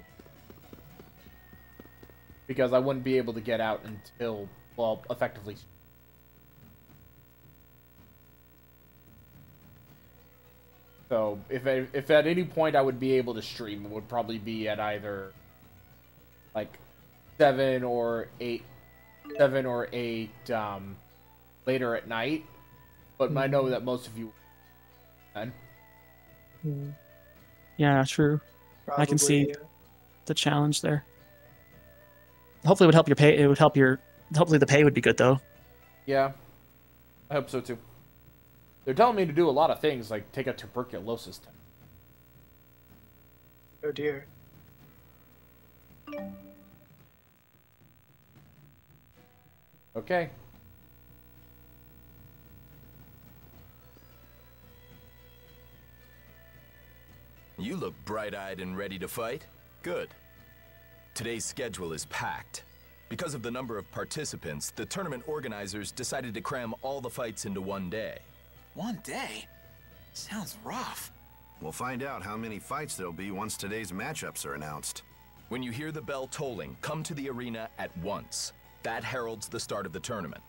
Because I wouldn't be able to get out until, well, effectively. So, if at any point I would be able to stream, it would probably be at either, like, 7 or 8, later at night. But I know that most of you can. Yeah, true. I can see Probably, the challenge there. Hopefully it would help your pay. Hopefully the pay would be good though. Yeah, I hope so too. They're telling me to do a lot of things, like take a tuberculosis test. Oh dear. Okay. You look bright-eyed and ready to fight? Good. Today's schedule is packed. Because of the number of participants, the tournament organizers decided to cram all the fights into one day. One day? Sounds rough. We'll find out how many fights there'll be once today's matchups are announced. When you hear the bell tolling, come to the arena at once. That heralds the start of the tournament.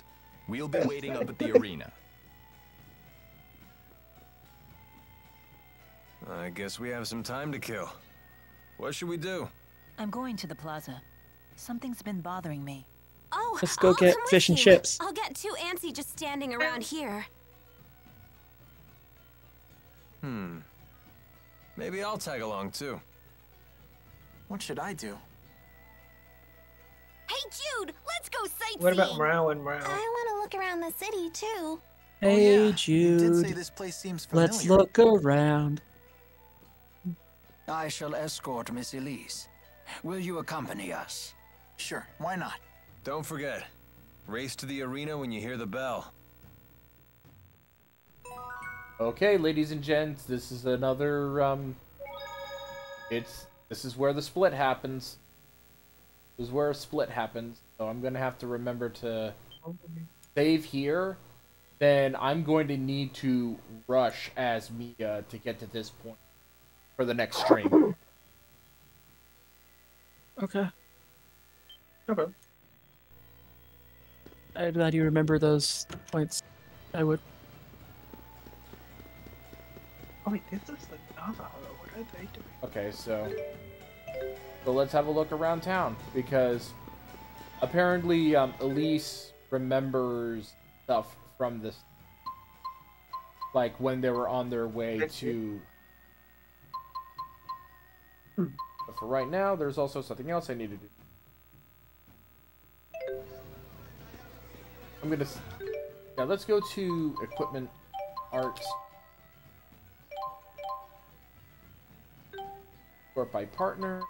We'll be waiting up at the arena. I guess we have some time to kill. What should we do? I'm going to the plaza. Something's been bothering me. Oh, Let's go I'll get come with fish and you. chips. I'll get too antsy just standing around here. Maybe I'll tag along too. What should I do? Hey, Jude, let's go sightseeing. What about Mrao and Mrao? I want to look around the city too. Hey, You did Jude. say this place seems familiar. Let's look around. I shall escort Miss Elise. Will you accompany us? Sure, why not? Don't forget, race to the arena when you hear the bell. Okay, ladies and gents, this is another, this is where the split happens. This is where a split happens, so I'm gonna have to remember to save here. Then I'm going to need to rush as Mia to get to this point for the next stream. Okay. Okay. I'm glad you remember those points. I would. Oh wait, this is the Navajo. What are they doing? Okay, so let's have a look around town, because apparently Elise remembers stuff from this, like when they were on their way to. But for right now, there's also something else I need to do. I'm gonna. Yeah, let's go to equipment, arts. Sort by partner.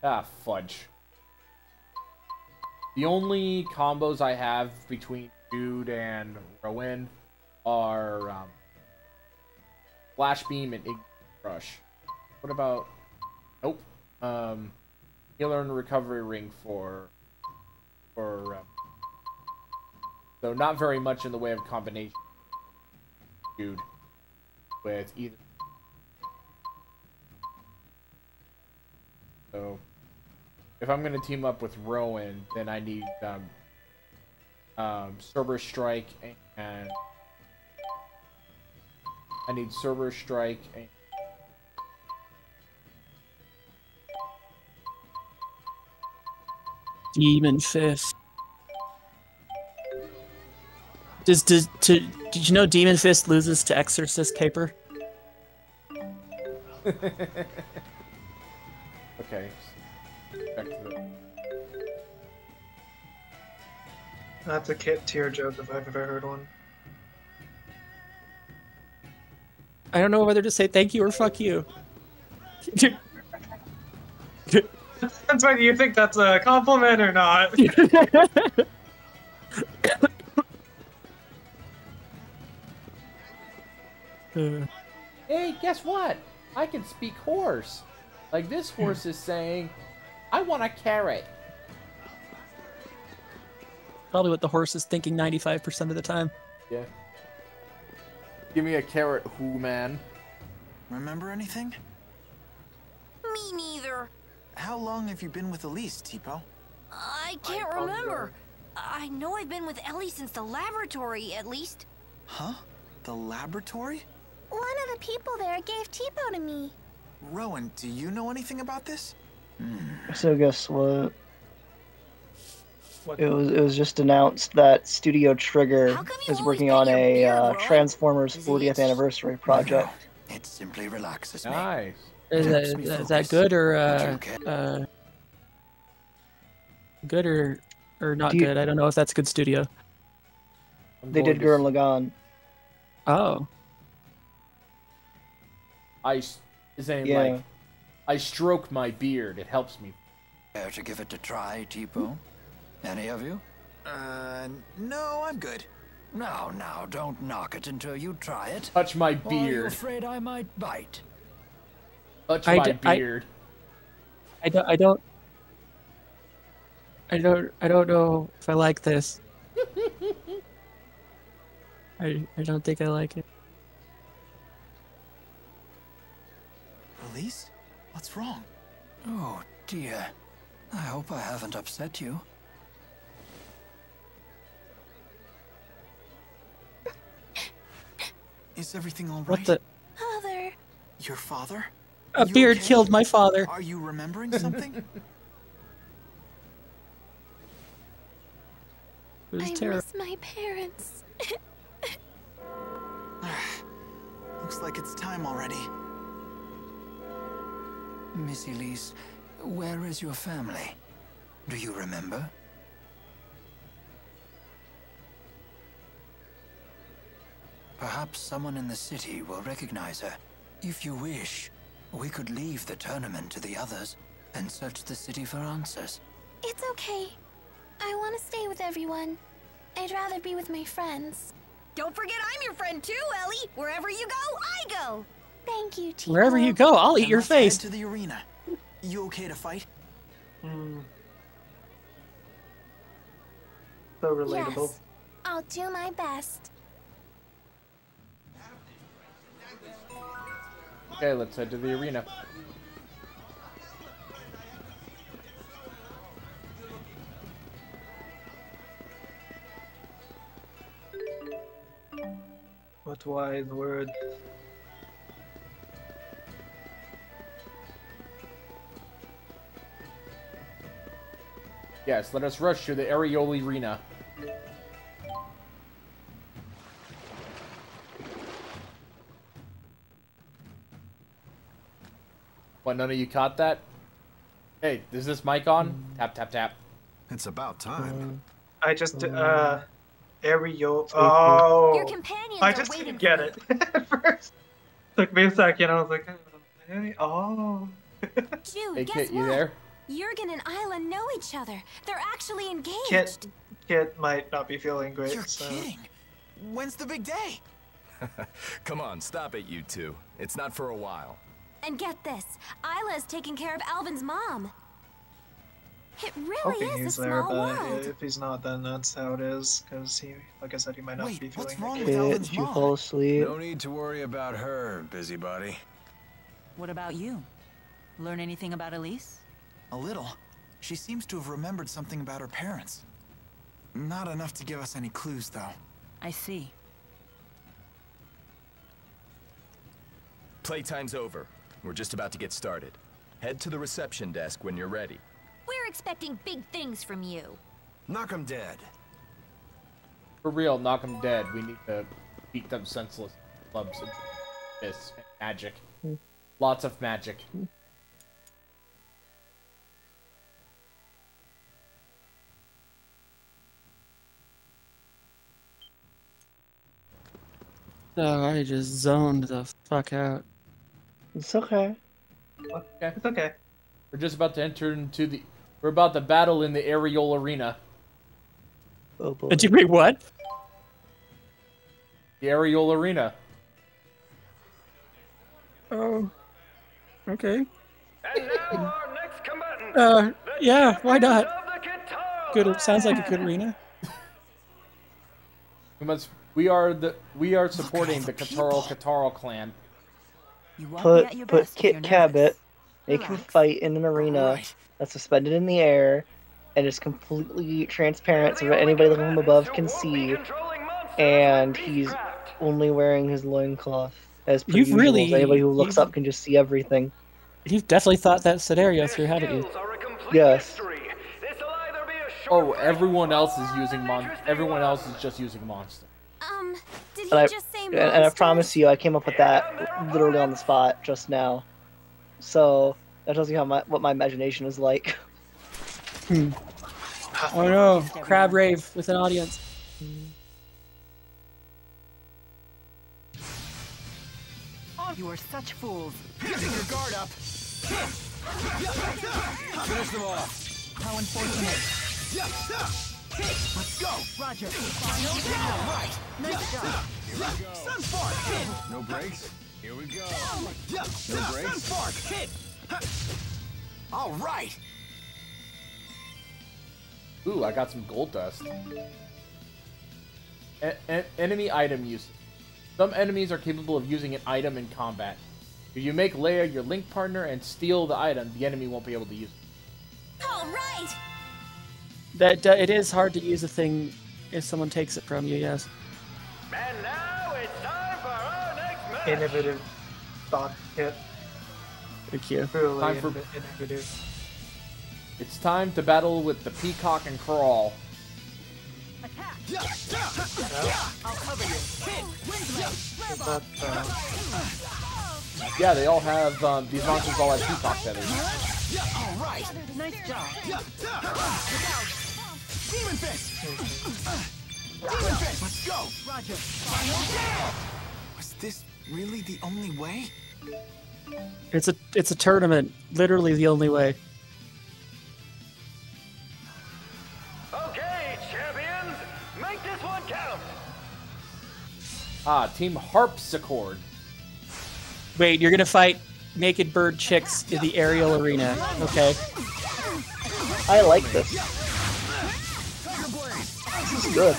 Ah, fudge. The only combos I have between Jude and Rowan are Flash Beam and Ignition Rush. What about... Nope. Healer and Recovery Ring for so not very much in the way of combination. Jude. With either. So, if I'm gonna team up with Rowan, then I need Cerberus Strike and I need Cerberus Strike and Demon Fist. Did you know Demon Fist loses to Exorcist Paper? Okay. Back to the... That's a Kit tier joke if I've ever heard one. I don't know whether to say thank you or fuck you. Depends whether you think that's a compliment or not. Hey, guess what? I can speak horse. Like this horse is saying, I want a carrot. Probably what the horse is thinking 95% of the time. Yeah. Give me a carrot, who man. Remember anything? Me neither. How long have you been with Elise, Tipo? I can't remember. I know I've been with Ellie since the laboratory, at least. Huh? The laboratory? One of the people there gave Tipo to me. Rowan, do you know anything about this? So guess what? It was just announced that Studio Trigger is working on a Transformers 40th anniversary project. It simply relaxes me. Nice. Is that good or good or not good? I don't know if that's good studio. They did Gurren Lagann. Oh. Like, I stroke my beard. It helps me. Care to give it a try, Tipo? Any of you? No, I'm good. Now, don't knock it until you try it. Touch my Or are you beard. afraid I might bite? Touch my beard. I don't know if I like this. I don't think I like it. Elise? What's wrong? Oh, dear. I hope I haven't upset you. Is everything all right? What the? Father. Your father? A beard killed my father. Are you remembering something? I miss my parents. Looks like it's time already. Miss Elise, where is your family? Do you remember? Perhaps someone in the city will recognize her. If you wish, we could leave the tournament to the others and search the city for answers. It's okay. I want to stay with everyone. I'd rather be with my friends. Don't forget I'm your friend too, Ellie. Wherever you go, I go. Thank you, Tico. Wherever you go, I'll eat your Let's face. head to the arena. You okay to fight? So relatable. Yes, I'll do my best. Okay, let's head to the arena. What wise words. Yes, let us rush to the Areola Arena. What, none of you caught that? Hey, is this mic on? Tap, tap, tap. It's about time. I just, Areola. Oh! Your companions I are just waiting didn't get it at first. Took me a second, I was like, oh. Dude, Hey, guess Kit, you what? there? Jurgen and Isla know each other. They're actually engaged. Kit might not be feeling great. You're kidding. When's the big day? Come on, stop it, you two. It's not for a while. And get this, Isla's taking care of Alvin's mom. It Hoping really is a he's there, small but world. if he's not, then that's how it is. Because he, like I said, he might not be feeling Kit, did you fall asleep? No need to worry about her, busybody. What about you? Learn anything about Elise? A little. She seems to have remembered something about her parents. Not enough to give us any clues, though. I see. Playtime's over. We're just about to get started. Head to the reception desk when you're ready. We're expecting big things from you. Knock 'em dead. For real, knock them dead. We need to beat them senseless. Clubs and fists and magic. Lots of magic. Oh, I just zoned the fuck out. It's okay. Okay. It's okay. We're just about to enter into the... We're about to battle in the Areola Arena. Oh boy. Did you read what? The Areola Arena. Oh. Okay. And now our next combatant. Yeah, why not? Good, sounds like a good arena. We are supporting the Kataro clan. Put Kit Cabot, make him fight in an arena that's suspended in the air, and is completely transparent so that anybody looking from above can see, and he's only wearing his loincloth as per usual, so anybody who looks up can just see everything. You've definitely thought that scenario through, haven't you? Yes. Oh, everyone else is using everyone else is just using monster. Did he And just say and I promise you, I came up with that literally on the spot just now. So that tells you how what my imagination is like. Oh no, crab rave with an audience. You are such fools. Using your guard up. Finish them off. How unfortunate. Let's go. Roger. All right. Nice job. Here we go. Sunspark. No breaks. Here we go. No breaks. Sunspark. Hit. All right. Ooh, I got some gold dust. Enemy item use. Some enemies are capable of using an item in combat. If you make Leia your link partner and steal the item, the enemy won't be able to use it. All right. That it is hard to use a thing if someone takes it from you. Yes. And now it's time for our next match. Innovative thought, Kit. Thank you. Truly Time for- innovative. It's time to battle with the Peacock and Crawl. Attack. Yeah. I'll cover you. Hit! Yeah, they all have, these monsters all have peacock feathers. All right. Nice job. Demon Fist! Demon Fist! Let's go! Roger. Was this really the only way? It's a tournament. Literally the only way. Okay, champions, make this one count. Ah, Team Harpsichord. Wait, you're gonna fight naked bird chicks in the aerial arena. Okay. I like this. This is good.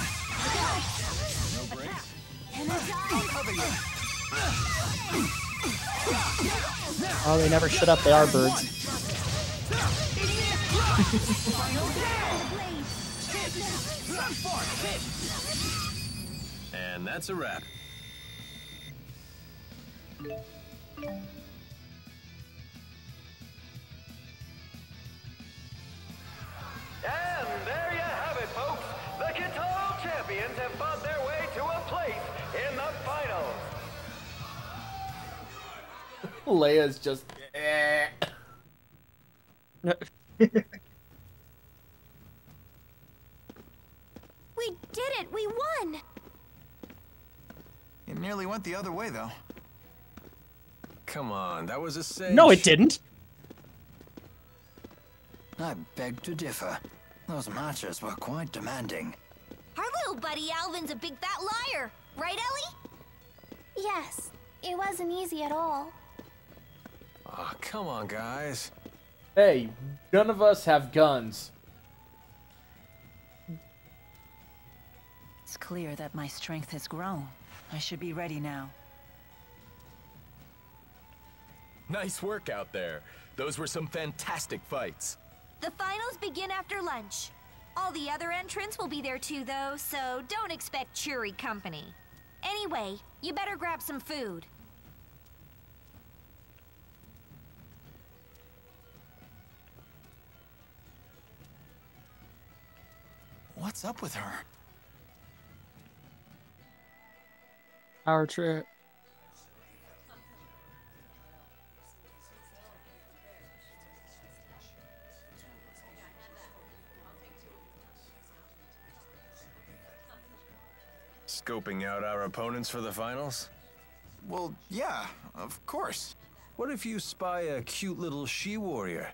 Oh, they never shut up. They are birds. And that's a wrap. And there you have it, folks. The Kitaro champions have fought their way to a place in the finals. Leia's just. We did it! We won! It nearly went the other way, though. Come on, that was a cinch. No, it didn't. I beg to differ. Those matches were quite demanding. Our little buddy Alvin's a big fat liar. Right, Ellie? Yes. It wasn't easy at all. Oh, come on, guys. Hey, none of us have guns. It's clear that my strength has grown. I should be ready now. Nice work out there. Those were some fantastic fights. The finals begin after lunch. All the other entrants will be there too, though, so don't expect cheery company. Anyway, you better grab some food. What's up with her? Power trip. Scoping out our opponents for the finals? Well, yeah, of course. What if you spy a cute little she-warrior?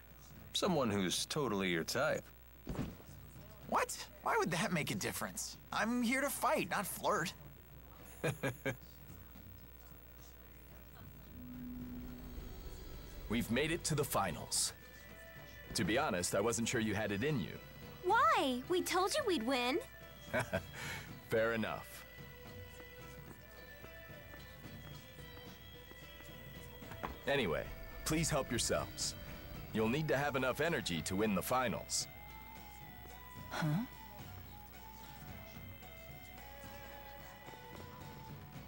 Someone who's totally your type. What? Why would that make a difference? I'm here to fight, not flirt. We've made it to the finals. To be honest, I wasn't sure you had it in you. Why? We told you we'd win. Fair enough. Anyway, please help yourselves. You'll need to have enough energy to win the finals. Huh?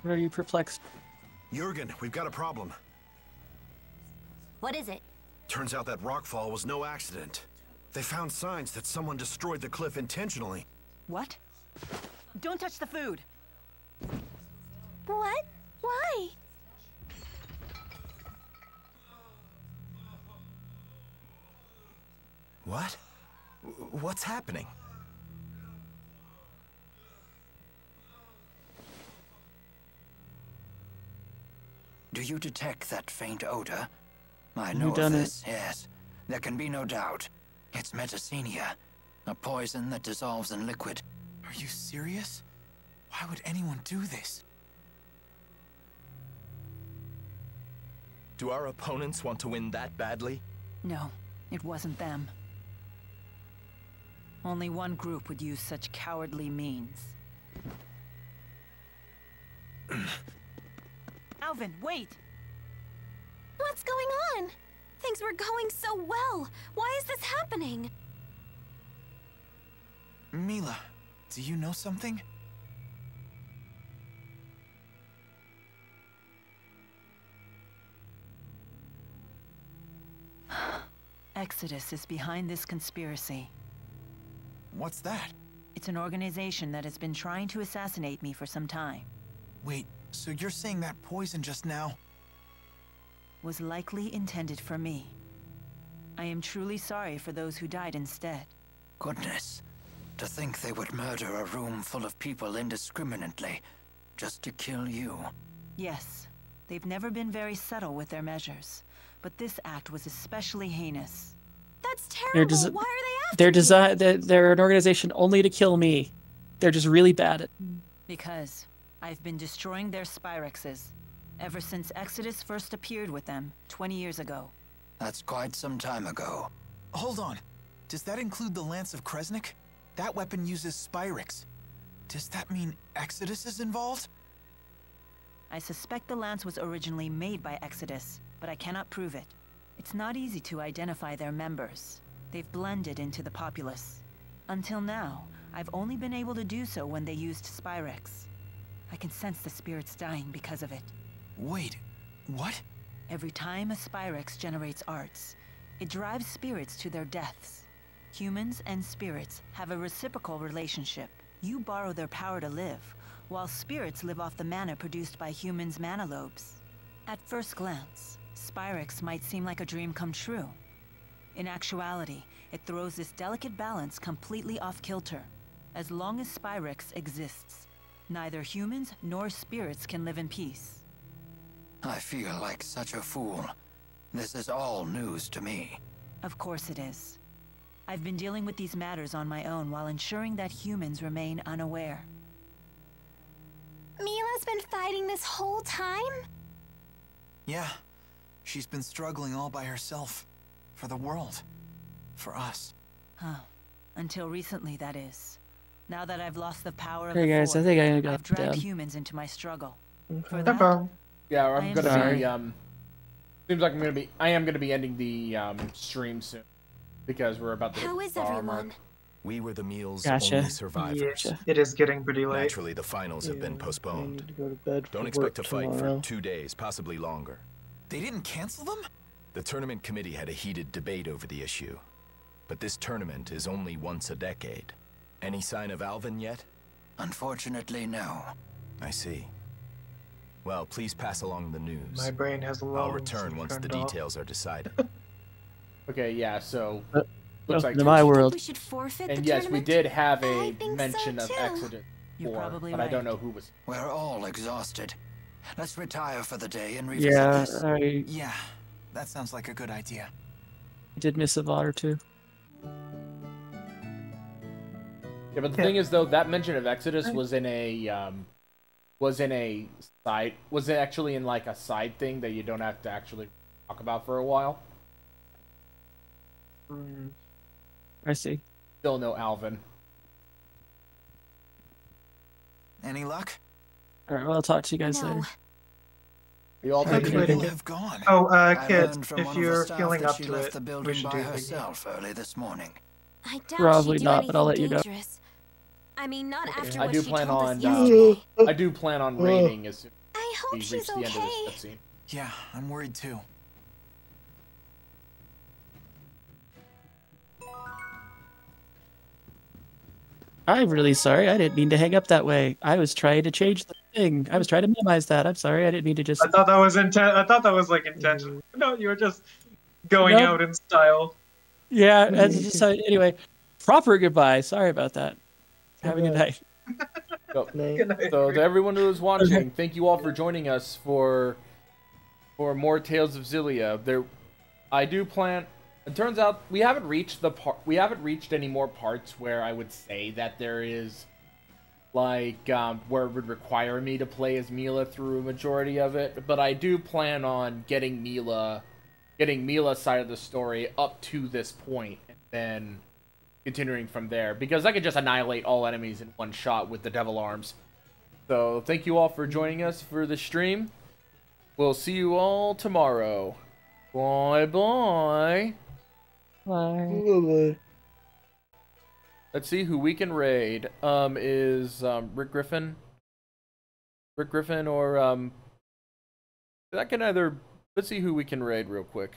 Are you perplexed? Jurgen, we've got a problem. What is it? Turns out that rockfall was no accident. They found signs that someone destroyed the cliff intentionally. What? Don't touch the food! What? Why? What? What's happening? Do you detect that faint odor? I know of this, yes. There can be no doubt. It's metacenia, a poison that dissolves in liquid. Are you serious? Why would anyone do this? Do our opponents want to win that badly? No, it wasn't them. Only one group would use such cowardly means. Alvin, wait! What's going on? Things were going so well. Why is this happening? Mila, do you know something? Exodus is behind this conspiracy. What's that? It's an organization that has been trying to assassinate me for some time. Wait, so you're saying that poison just now was likely intended for me. I am truly sorry for those who died instead. Goodness. To think they would murder a room full of people indiscriminately, just to kill you. Yes, they've never been very subtle with their measures, but this act was especially heinous. That's terrible. Why are they after me? They're an organization only to kill me. They're just really bad at. Because I've been destroying their Spyrexes ever since Exodus first appeared with them 20 years ago. That's quite some time ago. Hold on. Does that include the Lance of Kresnik? That weapon uses Spyrex. Does that mean Exodus is involved? I suspect the lance was originally made by Exodus, but I cannot prove it. It's not easy to identify their members. They've blended into the populace. Until now, I've only been able to do so when they used Spyrex. I can sense the spirits dying because of it. Wait, what? Every time a Spyrex generates arts, it drives spirits to their deaths. Humans and spirits have a reciprocal relationship. You borrow their power to live, while spirits live off the mana produced by humans' mana lobes. At first glance, Spyrex might seem like a dream come true. In actuality, it throws this delicate balance completely off kilter. As long as Spyrex exists, neither humans nor spirits can live in peace. I feel like such a fool. This is all news to me. Of course it is. I've been dealing with these matters on my own while ensuring that humans remain unaware. Mila's been fighting this whole time? Yeah. She's been struggling all by herself. For the world. For us. Huh. Until recently, that is. Now that I've lost the power of Hey the guys, Four, I think I'm gonna I've go dragged down. humans into my struggle. For No that, problem. Yeah, I I'm am gonna sorry. be seems like I am gonna be ending the stream soon because we're about to hit How is the hour everyone? mark. We were the meal's Gotcha. only survivors. Yeah, it is getting pretty late. Naturally, the finals have been I postponed. need to go to bed for Don't expect to work fight tomorrow. for 2 days, possibly longer. They didn't cancel them? The tournament committee had a heated debate over the issue. But this tournament is only once a decade. Any sign of Alvin yet? Unfortunately, no. I see. Well, please pass along the news. My brain has I'll lungs return once the turned off. details are decided. Okay, yeah, so Welcome looks like to my world. We should forfeit and the yes, we tournament? did have I a think mention so, of too. Exodus You're 4, probably but I don't right. know who was. We're all exhausted. Let's retire for the day and revisit Yeah, this. I Yeah. That sounds like a good idea. did miss a VOD or two. Yeah, but the thing is, though, that mention of Exodus was in a side, was actually in like a side thing that you don't have to actually talk about for a while. I see. Still no Alvin. Any luck? Alright, well, I'll talk to you guys No. later. You all Where taking could anything? they have gone? Oh, I kid, learned from if one of the you're staff feeling that up she to left it, the we building should by do the herself early this morning. I doubt Probably she'd do not, but I'll let anything you know. dangerous. I mean, not after I what do she plan told on us yesterday. I do plan on raiding as soon I as hope we she's reach the end of okay. this cutscene. Yeah, I'm worried too. I'm really sorry. I didn't mean to hang up that way. I was trying to change the thing. I was trying to minimize that. I'm sorry. I didn't mean to just. I thought that was I thought that was like intentional. No, you were just going Nope. out in style. Yeah. That's just, anyway, proper goodbye. Sorry about that. Have a good night. So, Good night. so to everyone who is watching, thank you all for joining us for more Tales of Xillia. I do plan. It turns out we haven't reached any more parts where I would say that there is like where it would require me to play as Mila through a majority of it. But I do plan on getting Mila's side of the story up to this point, and then continuing from there, because I could just annihilate all enemies in one shot with the devil arms. So thank you all for joining us for the stream. We'll see you all tomorrow. Bye bye. Bye. Let's see who we can raid. Is Rick Griffin or that can either. Let's see who we can raid real quick.